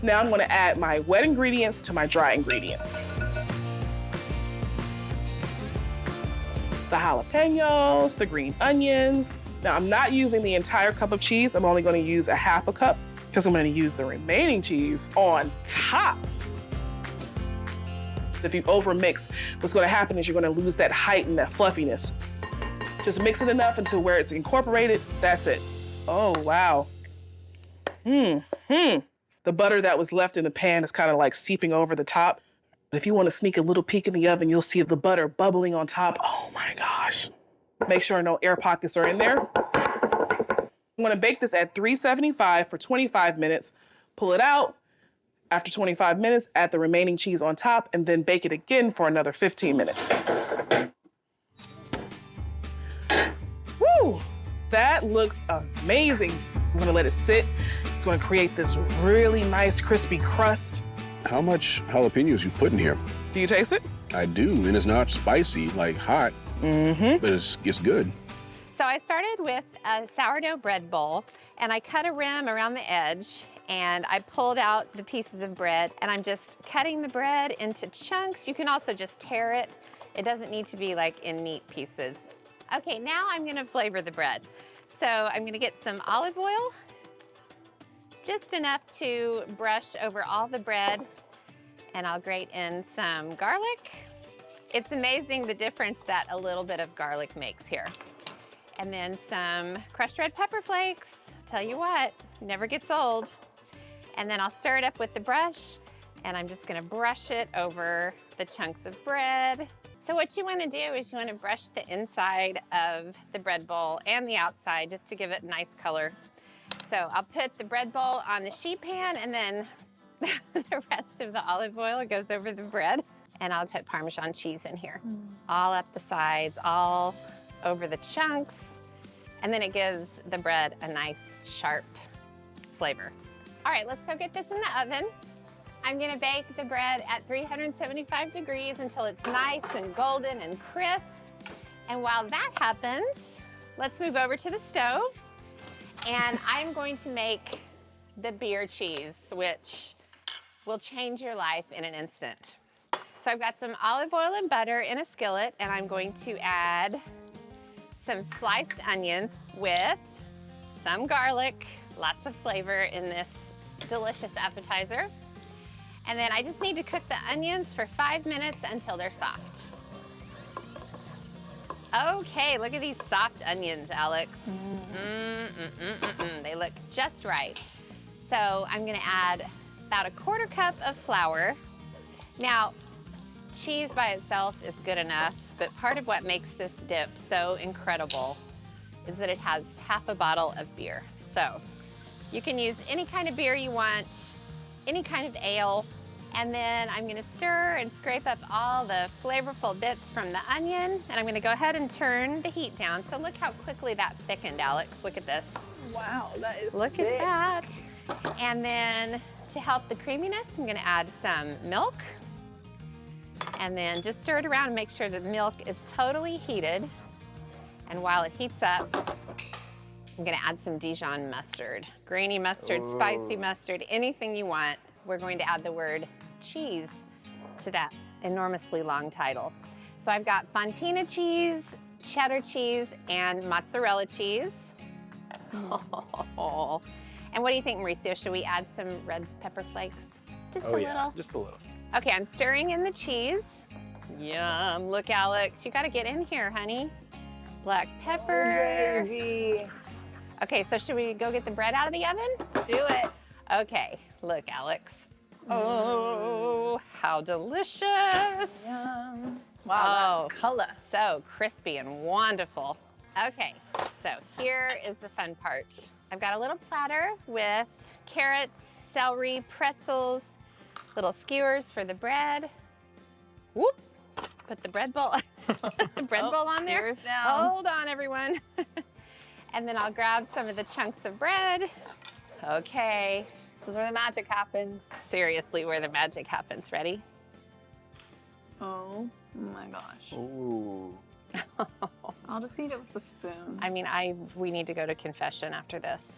Now I'm gonna add my wet ingredients to my dry ingredients. The jalapenos, the green onions. Now I'm not using the entire cup of cheese. I'm only gonna use a half a cup because I'm gonna use the remaining cheese on top. If you overmix, what's gonna happen is you're gonna lose that height and that fluffiness. Just mix it enough until where it's incorporated, that's it. Oh, wow. The butter that was left in the pan is kind of like seeping over the top. If you wanna sneak a little peek in the oven, you'll see the butter bubbling on top. Oh my gosh. Make sure no air pockets are in there. I'm gonna bake this at 375 for 25 minutes, pull it out. After 25 minutes, add the remaining cheese on top and then bake it again for another 15 minutes. Woo! That looks amazing. I'm gonna let it sit. It's gonna create this really nice crispy crust. How much jalapenos you put in here? Do you taste it? I do, and it's not spicy, like hot, but it's good. So I started with a sourdough bread bowl, and I cut a rim around the edge, and I pulled out the pieces of bread, and I'm just cutting the bread into chunks. You can also just tear it. It doesn't need to be like in neat pieces. Okay, now I'm gonna flavor the bread. So I'm gonna get some olive oil, just enough to brush over all the bread, and I'll grate in some garlic. It's amazing the difference that a little bit of garlic makes here. And then some crushed red pepper flakes. Tell you what, never gets old. And then I'll stir it up with the brush, and I'm just gonna brush it over the chunks of bread. So what you wanna do is you wanna brush the inside of the bread bowl and the outside just to give it a nice color. So I'll put the bread bowl on the sheet pan, and then the rest of the olive oil goes over the bread. And I'll put Parmesan cheese in here. All up the sides, all over the chunks. And then it gives the bread a nice, sharp flavor. All right, let's go get this in the oven. I'm gonna bake the bread at 375 degrees until it's nice and golden and crisp. And while that happens, let's move over to the stove. And I'm going to make the beer cheese, which will change your life in an instant. So I've got some olive oil and butter in a skillet, and I'm going to add some sliced onions with some garlic, lots of flavor in this delicious appetizer. And then I just need to cook the onions for 5 minutes until they're soft. Okay, look at these soft onions, Alex. They look just right. So I'm gonna add about 1/4 cup of flour. Now, cheese by itself is good enough, but part of what makes this dip so incredible is that it has half a bottle of beer. So you can use any kind of beer you want, any kind of ale, and then I'm gonna stir and scrape up all the flavorful bits from the onion, and I'm gonna go ahead and turn the heat down. So look how quickly that thickened, Alex. Look at this. Wow, that is Look thick. at that. And then to help the creaminess, I'm gonna add some milk. And then just stir it around and make sure the milk is totally heated. And while it heats up, I'm gonna add some Dijon mustard. Grainy mustard, spicy mustard, anything you want. We're going to add the word cheese to that enormously long title. So I've got fontina cheese, cheddar cheese, and mozzarella cheese. And what do you think, Mauricio? Should we add some red pepper flakes? Just a little? Just a little. Okay, I'm stirring in the cheese. Yum, look, Alex, you gotta get in here, honey. Black pepper. Baby. Okay, so should we go get the bread out of the oven? Let's do it. Okay, look, Alex. Oh, how delicious. Yum. Wow, that color. So crispy and wonderful. Okay, so here is the fun part. I've got a little platter with carrots, celery, pretzels, little skewers for the bread. Whoop, put the bread bowl, bowl on there. Skewers down. Hold on, everyone. And then I'll grab some of the chunks of bread. Okay. This is where the magic happens. Seriously, where the magic happens. Ready? Oh my gosh. Ooh. I'll just eat it with a spoon. I mean, we need to go to confession after this.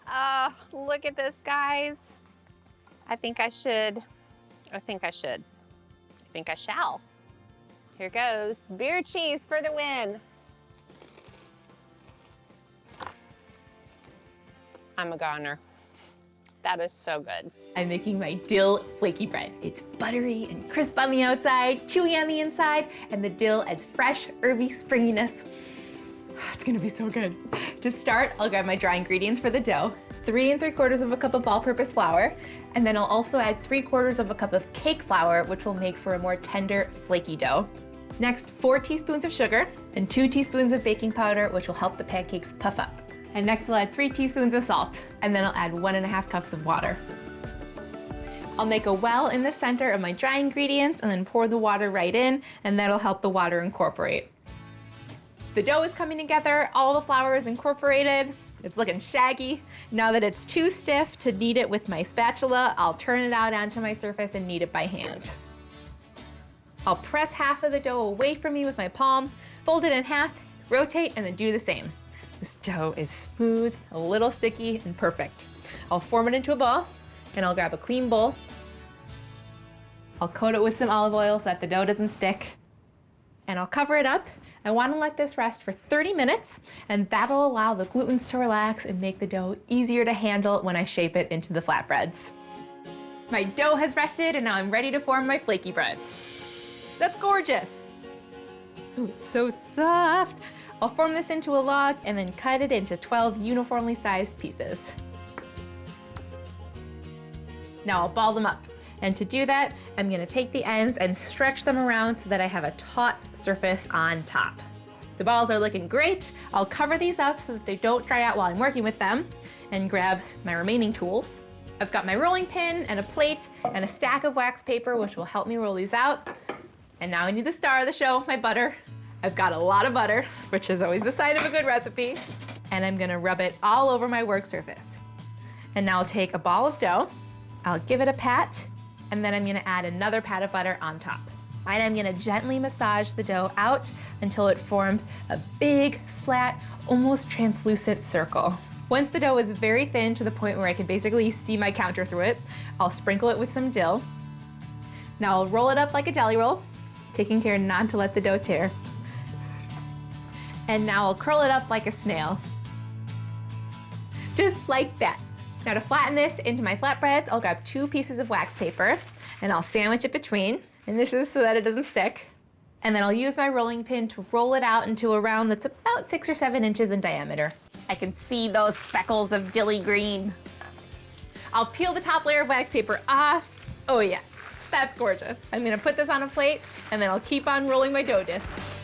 Oh, look at this, guys. I think I should. I think I should. I think I shall. Here goes. Beer cheese for the win. I'm a goner. That is so good. I'm making my dill flaky bread. It's buttery and crisp on the outside, chewy on the inside, and the dill adds fresh, herby springiness. It's gonna be so good. To start, I'll grab my dry ingredients for the dough, 3 3/4 cup of all-purpose flour, and then I'll also add 3/4 cup of cake flour, which will make for a more tender, flaky dough. Next, 4 teaspoons of sugar and 2 teaspoons of baking powder, which will help the pancakes puff up. And next I'll add 3 teaspoons of salt, and then I'll add 1 1/2 cups of water. I'll make a well in the center of my dry ingredients and then pour the water right in, and that'll help the water incorporate. The dough is coming together, all the flour is incorporated, it's looking shaggy. Now that it's too stiff to knead it with my spatula, I'll turn it out onto my surface and knead it by hand. I'll press half of the dough away from me with my palm, fold it in half, rotate, and then do the same. This dough is smooth, a little sticky, and perfect. I'll form it into a ball, and I'll grab a clean bowl. I'll coat it with some olive oil so that the dough doesn't stick. And I'll cover it up. I want to let this rest for 30 minutes, and that'll allow the glutens to relax and make the dough easier to handle when I shape it into the flatbreads. My dough has rested, and now I'm ready to form my flaky breads. That's gorgeous. Ooh, it's so soft. I'll form this into a log and then cut it into 12 uniformly sized pieces. Now I'll ball them up. And to do that, I'm gonna take the ends and stretch them around so that I have a taut surface on top. The balls are looking great. I'll cover these up so that they don't dry out while I'm working with them, and grab my remaining tools. I've got my rolling pin and a plate and a stack of wax paper, which will help me roll these out. And now I need the star of the show, my butter. I've got a lot of butter, which is always the sign of a good recipe. And I'm gonna rub it all over my work surface. And now I'll take a ball of dough, I'll give it a pat, and then I'm gonna add another pat of butter on top. And I'm gonna gently massage the dough out until it forms a big, flat, almost translucent circle. Once the dough is very thin to the point where I can basically see my counter through it, I'll sprinkle it with some dill. Now I'll roll it up like a jelly roll, taking care not to let the dough tear. And now I'll curl it up like a snail. Just like that. Now to flatten this into my flatbreads, I'll grab 2 pieces of wax paper and I'll sandwich it between. And this is so that it doesn't stick. And then I'll use my rolling pin to roll it out into a round that's about 6 or 7 inches in diameter. I can see those speckles of dilly green. I'll peel the top layer of wax paper off. Oh yeah, that's gorgeous. I'm gonna put this on a plate and then I'll keep on rolling my dough discs.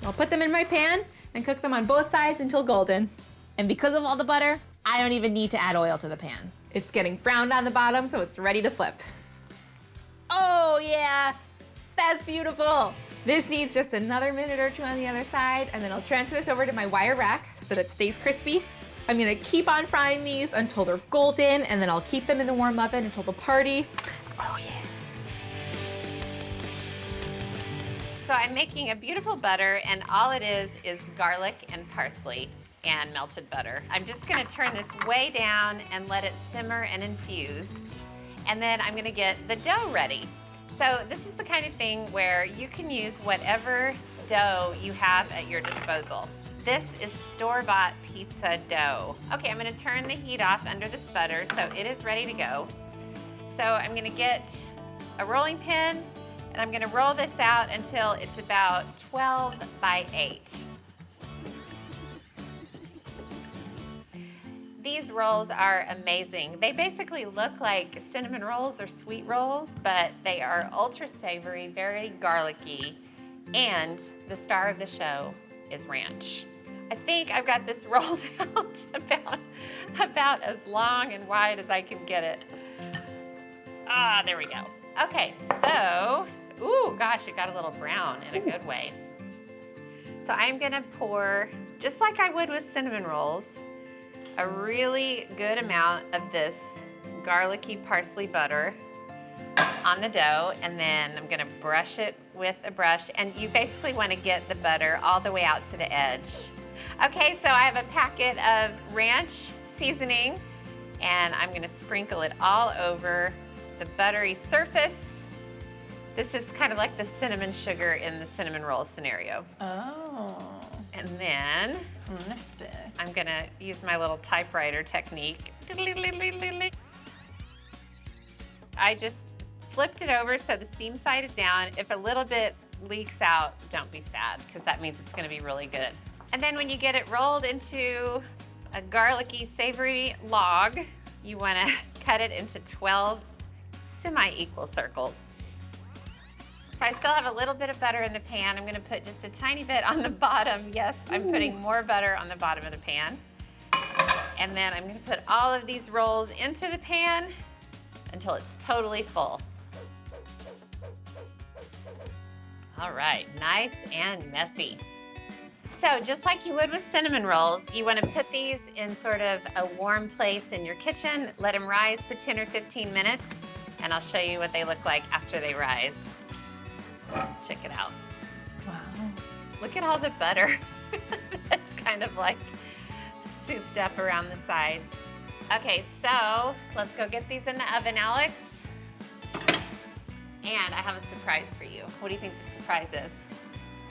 I'll put them in my pan and cook them on both sides until golden. And because of all the butter, I don't even need to add oil to the pan. It's getting browned on the bottom, so it's ready to flip. Oh yeah, that's beautiful. This needs just another minute or 2 on the other side, and then I'll transfer this over to my wire rack so that it stays crispy. I'm gonna keep on frying these until they're golden, and then I'll keep them in the warm oven until the party. Oh yeah. So I'm making a beautiful butter, and all it is garlic and parsley and melted butter. I'm just gonna turn this way down and let it simmer and infuse. And then I'm gonna get the dough ready. So this is the kind of thing where you can use whatever dough you have at your disposal. This is store-bought pizza dough. Okay, I'm gonna turn the heat off under this butter so it is ready to go. So I'm gonna get a rolling pin and I'm gonna roll this out until it's about 12 by 8. These rolls are amazing. They basically look like cinnamon rolls or sweet rolls, but they are ultra savory, very garlicky, and the star of the show is ranch. I think I've got this rolled out about as long and wide as I can get it. Ah, there we go. Okay, so, ooh, gosh, it got a little brown in a good way. So I'm gonna pour, just like I would with cinnamon rolls, a really good amount of this garlicky parsley butter on the dough, and then I'm gonna brush it with a brush, and you basically wanna get the butter all the way out to the edge. Okay, so I have a packet of ranch seasoning, and I'm gonna sprinkle it all over the buttery surface. This is kind of like the cinnamon sugar in the cinnamon roll scenario. Oh. And then Nifty. I'm gonna use my little typewriter technique. I just flipped it over so the seam side is down. If a little bit leaks out, don't be sad, because that means it's gonna be really good. And then when you get it rolled into a garlicky, savory log, you wanna cut it into 12 semi-equal circles. So I still have a little bit of butter in the pan. I'm gonna put just a tiny bit on the bottom. Yes, I'm putting more butter on the bottom of the pan. And then I'm gonna put all of these rolls into the pan until it's totally full. All right, nice and messy. So just like you would with cinnamon rolls, you wanna put these in sort of a warm place in your kitchen, let them rise for 10 or 15 minutes, and I'll show you what they look like after they rise. Check it out. Wow. Look at all the butter. It's kind of like souped up around the sides. Okay, so let's go get these in the oven, Alex. And I have a surprise for you. What do you think the surprise is?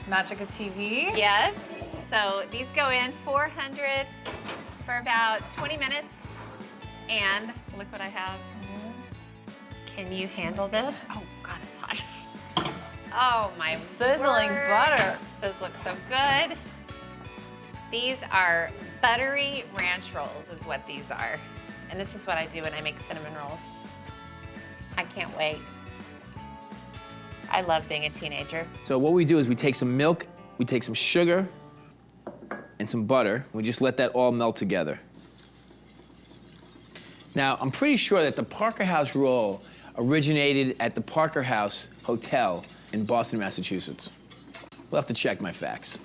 Magic of TV? Yes. So these go in 400 for about 20 minutes. And look what I have. Can you handle this? Oh God, it's hot. Oh my Sizzling word. butter. Those look so good. These are buttery ranch rolls is what these are. And this is what I do when I make cinnamon rolls. I can't wait. I love being a teenager. So what we do is we take some milk, we take some sugar, and some butter. We just let that all melt together. Now, I'm pretty sure that the Parker House roll originated at the Parker House Hotel in Boston, Massachusetts. We'll have to check my facts.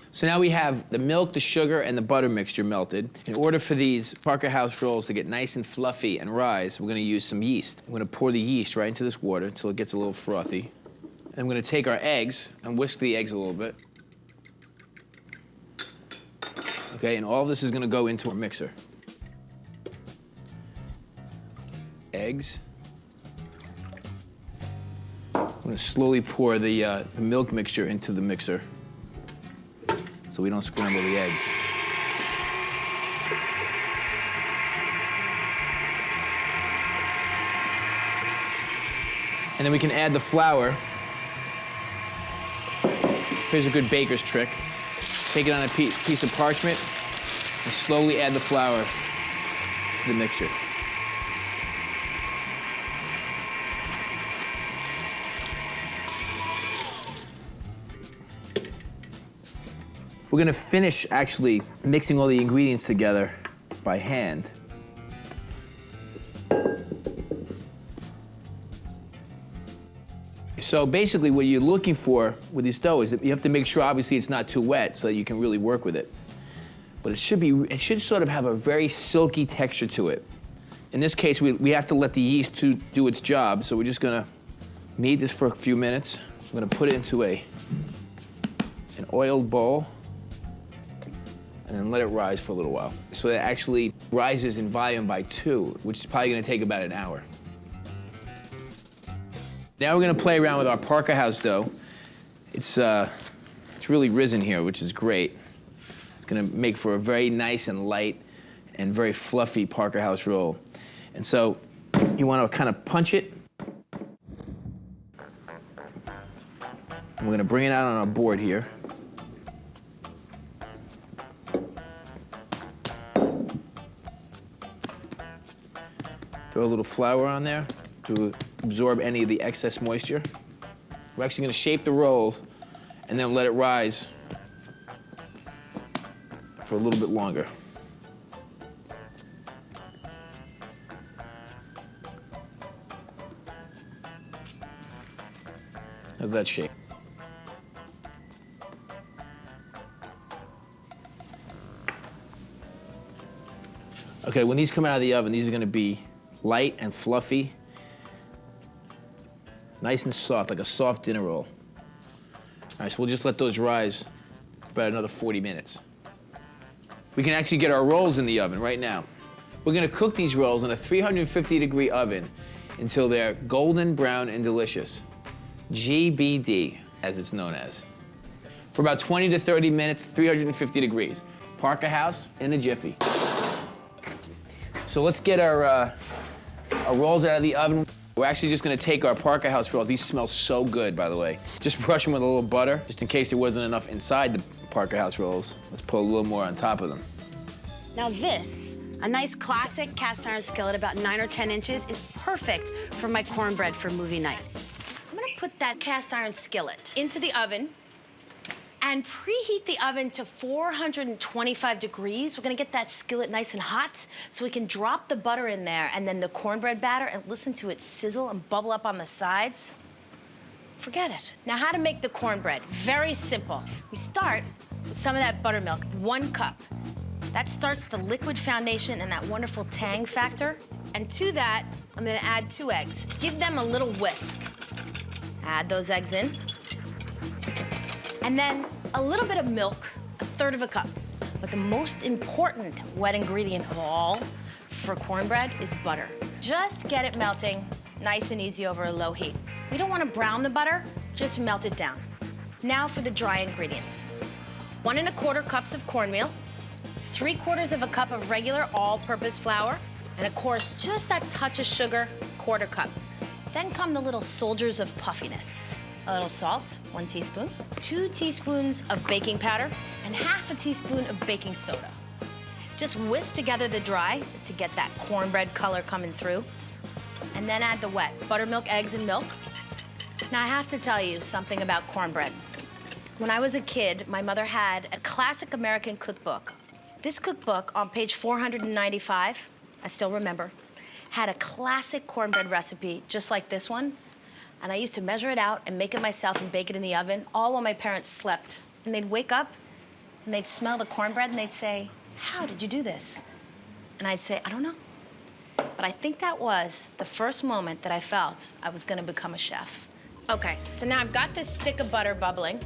So now we have the milk, the sugar, and the butter mixture melted. In order for these Parker House rolls to get nice and fluffy and rise, we're gonna use some yeast. I'm gonna pour the yeast right into this water until it gets a little frothy. And I'm gonna take our eggs and whisk the eggs a little bit. Okay, and all this is gonna go into a mixer. Eggs. I'm gonna slowly pour the milk mixture into the mixer so we don't scramble the eggs. And then we can add the flour. Here's a good baker's trick. Take it on a piece of parchment and slowly add the flour to the mixture. We're gonna finish actually mixing all the ingredients together by hand. So basically what you're looking for with this dough is that you have to make sure obviously it's not too wet so that you can really work with it. But it should sort of have a very silky texture to it. In this case, we have to let the yeast do its job, so we're just gonna knead this for a few minutes. I'm gonna put it into an oiled bowl and then let it rise for a little while. So it actually rises in volume by 2, which is probably gonna take about an hour. Now we're gonna play around with our Parker House dough. It's really risen here, which is great. It's gonna make for a very nice and light and very fluffy Parker House roll. And so you wanna kind of punch it. And we're gonna bring it out on our board here. Throw a little flour on there to absorb any of the excess moisture. We're actually gonna shape the rolls and then let it rise for a little bit longer. How's that shape? Okay, when these come out of the oven, these are gonna be light and fluffy, nice and soft, like a soft dinner roll. All right, so we'll just let those rise for about another 40 minutes. We can actually get our rolls in the oven right now. We're gonna cook these rolls in a 350-degree oven until they're golden brown and delicious. GBD, as it's known as. For about 20 to 30 minutes, 350 degrees. Parker House in a jiffy. So let's get our rolls out of the oven. We're actually just gonna take our Parker House rolls. These smell so good, by the way. Just brush them with a little butter, just in case there wasn't enough inside the Parker House rolls. Let's put a little more on top of them. Now this, a nice classic cast iron skillet about 9 or 10 inches, is perfect for my cornbread for movie night. I'm gonna put that cast iron skillet into the oven and preheat the oven to 425 degrees. We're gonna get that skillet nice and hot so we can drop the butter in there and then the cornbread batter and listen to it sizzle and bubble up on the sides. Forget it. Now, how to make the cornbread? Very simple. We start with some of that buttermilk, 1 cup. That starts the liquid foundation and that wonderful tang factor. And to that, I'm gonna add 2 eggs. Give them a little whisk. Add those eggs in. And then a little bit of milk, 1/3 of a cup. But the most important wet ingredient of all for cornbread is butter. Just get it melting nice and easy over a low heat. We don't want to brown the butter, just melt it down. Now for the dry ingredients. 1 1/4 cups of cornmeal, 3/4 of a cup of regular all-purpose flour, and of course, just that touch of sugar, 1/4 cup. Then come the little soldiers of puffiness. A little salt, 1 teaspoon, 2 teaspoons of baking powder, and 1/2 teaspoon of baking soda. Just whisk together the dry, just to get that cornbread color coming through. And then add the wet, buttermilk, eggs, and milk. Now, I have to tell you something about cornbread. When I was a kid, my mother had a classic American cookbook. This cookbook, on page 495, I still remember, had a classic cornbread recipe just like this one. And I used to measure it out and make it myself and bake it in the oven, all while my parents slept. And they'd wake up and they'd smell the cornbread and they'd say, "How did you do this?" And I'd say, "I don't know." But I think that was the first moment that I felt I was gonna become a chef. Okay, so now I've got this stick of butter bubbling,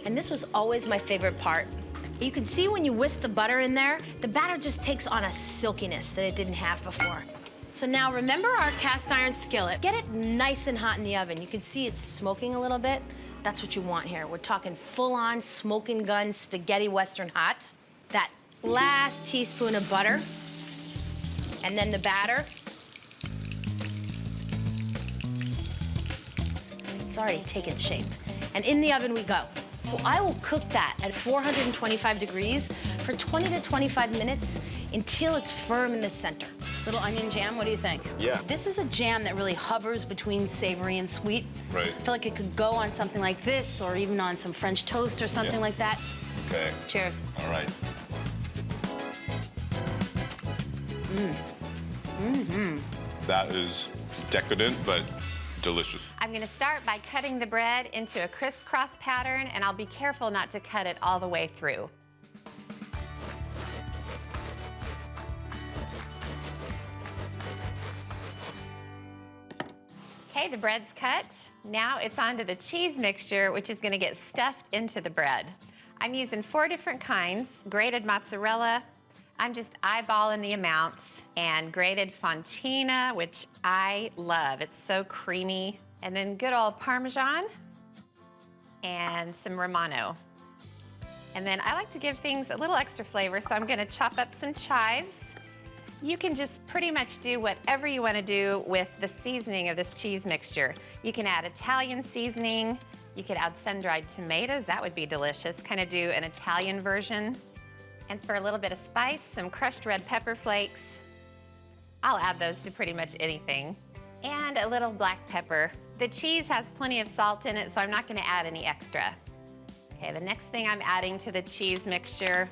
and this was always my favorite part. You can see when you whisk the butter in there, the batter just takes on a silkiness that it didn't have before. So now remember our cast iron skillet. Get it nice and hot in the oven. You can see it's smoking a little bit. That's what you want here. We're talking full-on smoking gun spaghetti western hot. That last teaspoon of butter, and then the batter. It's already taken shape. And in the oven we go. So I will cook that at 425 degrees for 20 to 25 minutes until it's firm in the center. Little onion jam, what do you think? Yeah. This is a jam that really hovers between savory and sweet. Right. I feel like it could go on something like this or even on some French toast or something like that. Okay. Cheers. All right. That is decadent, but delicious. I'm gonna start by cutting the bread into a crisscross pattern, and I'll be careful not to cut it all the way through. Okay, the bread's cut. Now it's onto the cheese mixture, which is gonna get stuffed into the bread. I'm using 4 different kinds: grated mozzarella, I'm just eyeballing the amounts, and grated fontina, which I love. It's so creamy. And then good old Parmesan and some Romano. And then I like to give things a little extra flavor, so I'm gonna chop up some chives. You can just pretty much do whatever you wanna do with the seasoning of this cheese mixture. You can add Italian seasoning. You could add sun-dried tomatoes. That would be delicious. Kind of do an Italian version. And for a little bit of spice, some crushed red pepper flakes. I'll add those to pretty much anything. And a little black pepper. The cheese has plenty of salt in it, so I'm not gonna add any extra. Okay, the next thing I'm adding to the cheese mixture,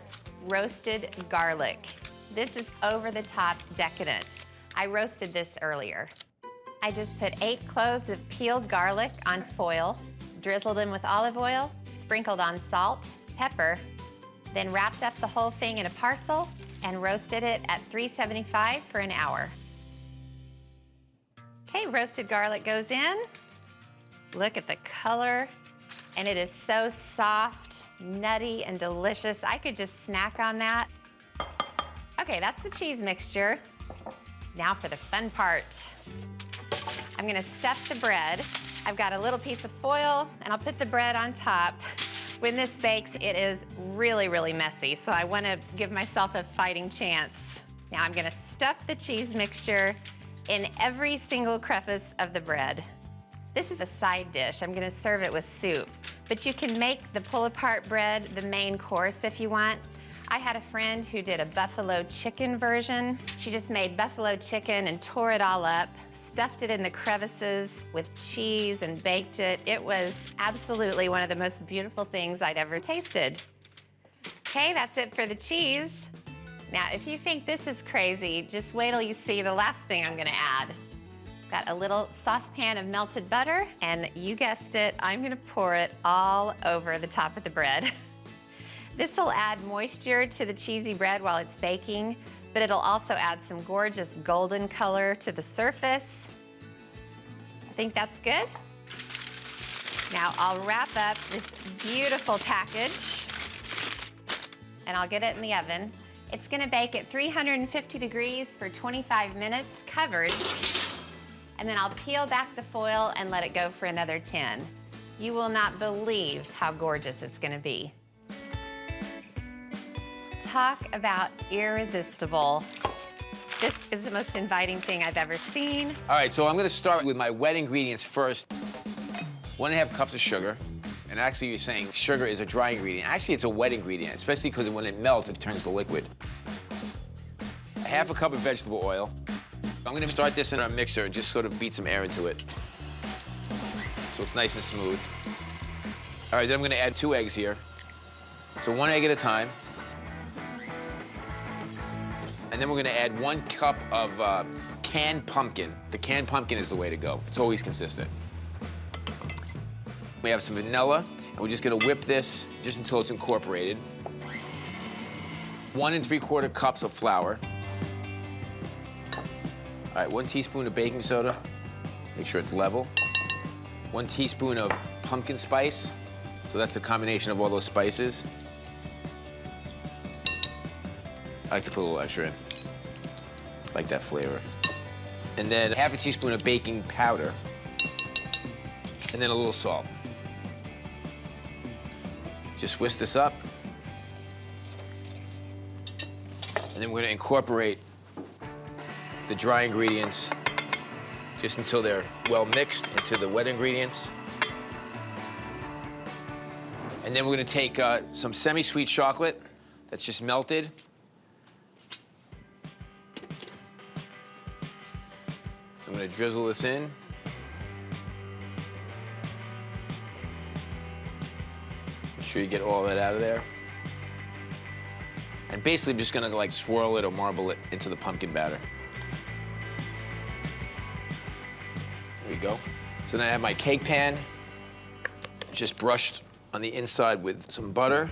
roasted garlic. This is over the top decadent. I roasted this earlier. I just put 8 cloves of peeled garlic on foil, drizzled them with olive oil, sprinkled on salt, pepper, then wrapped up the whole thing in a parcel and roasted it at 375 for an hour. Okay, roasted garlic goes in. Look at the color. And it is so soft, nutty, and delicious. I could just snack on that. Okay, that's the cheese mixture. Now for the fun part. I'm gonna stuff the bread. I've got a little piece of foil, and I'll put the bread on top. When this bakes, it is really, really messy, so I wanna give myself a fighting chance. Now I'm gonna stuff the cheese mixture in every single crevice of the bread. This is a side dish. I'm gonna serve it with soup, but you can make the pull-apart bread the main course if you want. I had a friend who did a buffalo chicken version. She just made buffalo chicken and tore it all up, stuffed it in the crevices with cheese and baked it. It was absolutely one of the most beautiful things I'd ever tasted. Okay, that's it for the cheese. Now, if you think this is crazy, just wait till you see the last thing I'm gonna add. Got a little saucepan of melted butter, and you guessed it, I'm gonna pour it all over the top of the bread. This will add moisture to the cheesy bread while it's baking, but it'll also add some gorgeous golden color to the surface. I think that's good. Now I'll wrap up this beautiful package, and I'll get it in the oven. It's gonna bake at 350 degrees for 25 minutes, covered, and then I'll peel back the foil and let it go for another 10. You will not believe how gorgeous it's gonna be. Talk about irresistible. This is the most inviting thing I've ever seen. All right, so I'm gonna start with my wet ingredients first. 1.5 cups of sugar. And actually you're saying sugar is a dry ingredient. Actually, it's a wet ingredient, especially because when it melts, it turns to liquid. 1/2 cup of vegetable oil. I'm gonna start this in our mixer and just sort of beat some air into it, so it's nice and smooth. All right, then I'm gonna add 2 eggs here. So 1 egg at a time. And then we're gonna add 1 cup of canned pumpkin. The canned pumpkin is the way to go. It's always consistent. We have some vanilla, and we're just gonna whip this just until it's incorporated. 1 3/4 cups of flour. All right, 1 teaspoon of baking soda. Make sure it's level. 1 teaspoon of pumpkin spice. So that's a combination of all those spices. I like to put a little extra in. I like that flavor. And then 1/2 teaspoon of baking powder. And then a little salt. Just whisk this up. And then we're gonna incorporate the dry ingredients just until they're well mixed into the wet ingredients. And then we're gonna take some semi-sweet chocolate that's just melted. So I'm gonna drizzle this in. Make sure you get all that out of there. And basically I'm just gonna like swirl it or marble it into the pumpkin batter. There you go. So then I have my cake pan, just brushed on the inside with some butter.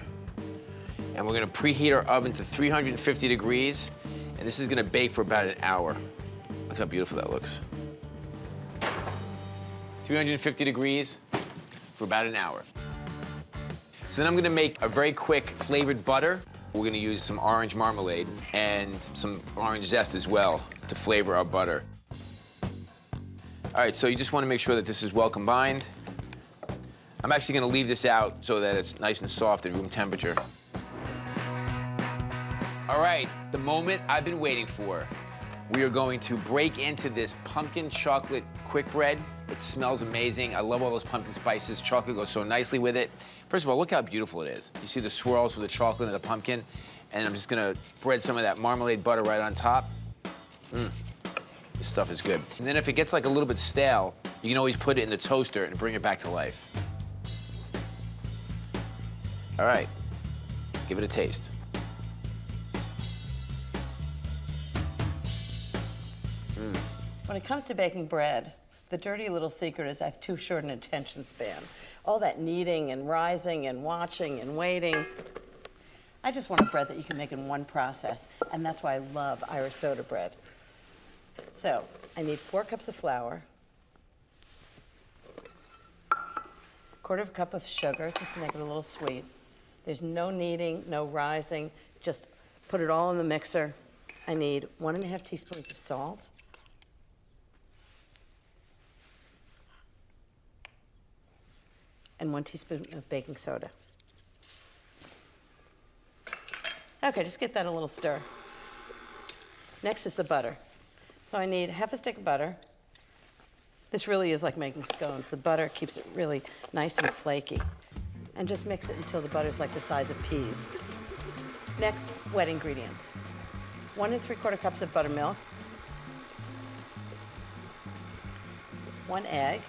And we're gonna preheat our oven to 350 degrees. And this is gonna bake for about an hour. Look how beautiful that looks. 350 degrees for about an hour. So then I'm gonna make a very quick flavored butter. We're gonna use some orange marmalade and some orange zest as well to flavor our butter. All right, so you just wanna make sure that this is well combined. I'm actually gonna leave this out so that it's nice and soft at room temperature. All right, the moment I've been waiting for. We are going to break into this pumpkin chocolate quick bread. It smells amazing. I love all those pumpkin spices. Chocolate goes so nicely with it. First of all, look how beautiful it is. You see the swirls with the chocolate and the pumpkin, and I'm just gonna spread some of that marmalade butter right on top. This stuff is good. And then if it gets like a little bit stale, you can always put it in the toaster and bring it back to life. All right, give it a taste. When it comes to baking bread, the dirty little secret is I have too short an attention span. All that kneading and rising and watching and waiting. I just want a bread that you can make in one process, and that's why I love Irish soda bread. So I need 4 cups of flour, 1/4 cup of sugar, just to make it a little sweet. There's no kneading, no rising, just put it all in the mixer. I need 1½ teaspoons of salt. And 1 teaspoon of baking soda. Okay, just get that a little stir. Next is the butter. So I need 1/2 stick of butter. This really is like making scones. The butter keeps it really nice and flaky. And just mix it until the butter's like the size of peas. Next, wet ingredients. 1 3/4 cups of buttermilk. 1 egg.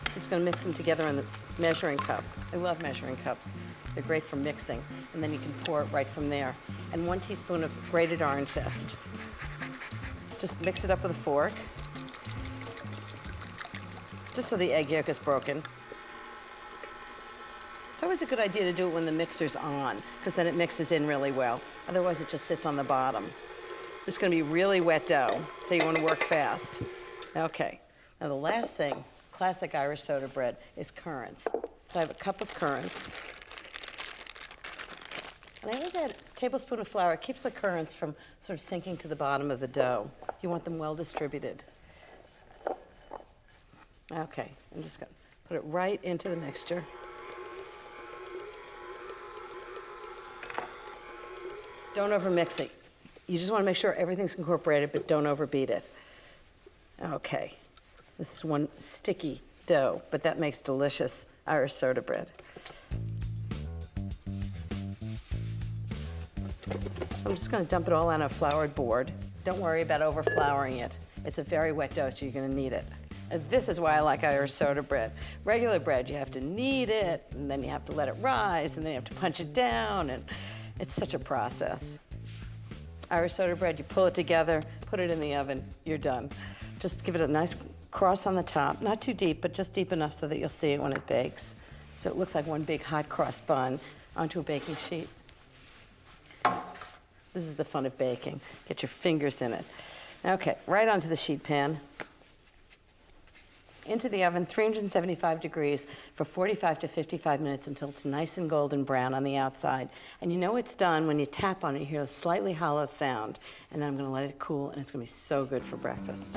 I'm just gonna mix them together in the measuring cup. I love measuring cups. They're great for mixing, and then you can pour it right from there. And 1 teaspoon of grated orange zest. Just mix it up with a fork, just so the egg yolk is broken. It's always a good idea to do it when the mixer's on, because then it mixes in really well. Otherwise, it just sits on the bottom. This is gonna be really wet dough, so you wanna work fast. Okay, now the last thing, classic Irish soda bread, is currants. So I have a cup of currants. And I always add a tablespoon of flour. It keeps the currants from sort of sinking to the bottom of the dough. You want them well distributed. Okay, I'm just gonna put it right into the mixture. Don't overmix it. You just wanna make sure everything's incorporated, but don't overbeat it. Okay. This is one sticky dough, but that makes delicious Irish soda bread. So I'm just gonna dump it all on a floured board. Don't worry about over-flouring it. It's a very wet dough, so you're gonna knead it. And this is why I like Irish soda bread. Regular bread, you have to knead it, and then you have to let it rise, and then you have to punch it down, and it's such a process. Irish soda bread, you pull it together, put it in the oven, you're done. Just give it a nice cross on the top, not too deep, but just deep enough so that you'll see it when it bakes. So it looks like one big hot cross bun onto a baking sheet. This is the fun of baking. Get your fingers in it. Okay, right onto the sheet pan. Into the oven, 375 degrees for 45 to 55 minutes until it's nice and golden brown on the outside. And you know it's done when you tap on it, you hear a slightly hollow sound. And then I'm gonna let it cool, and it's gonna be so good for breakfast.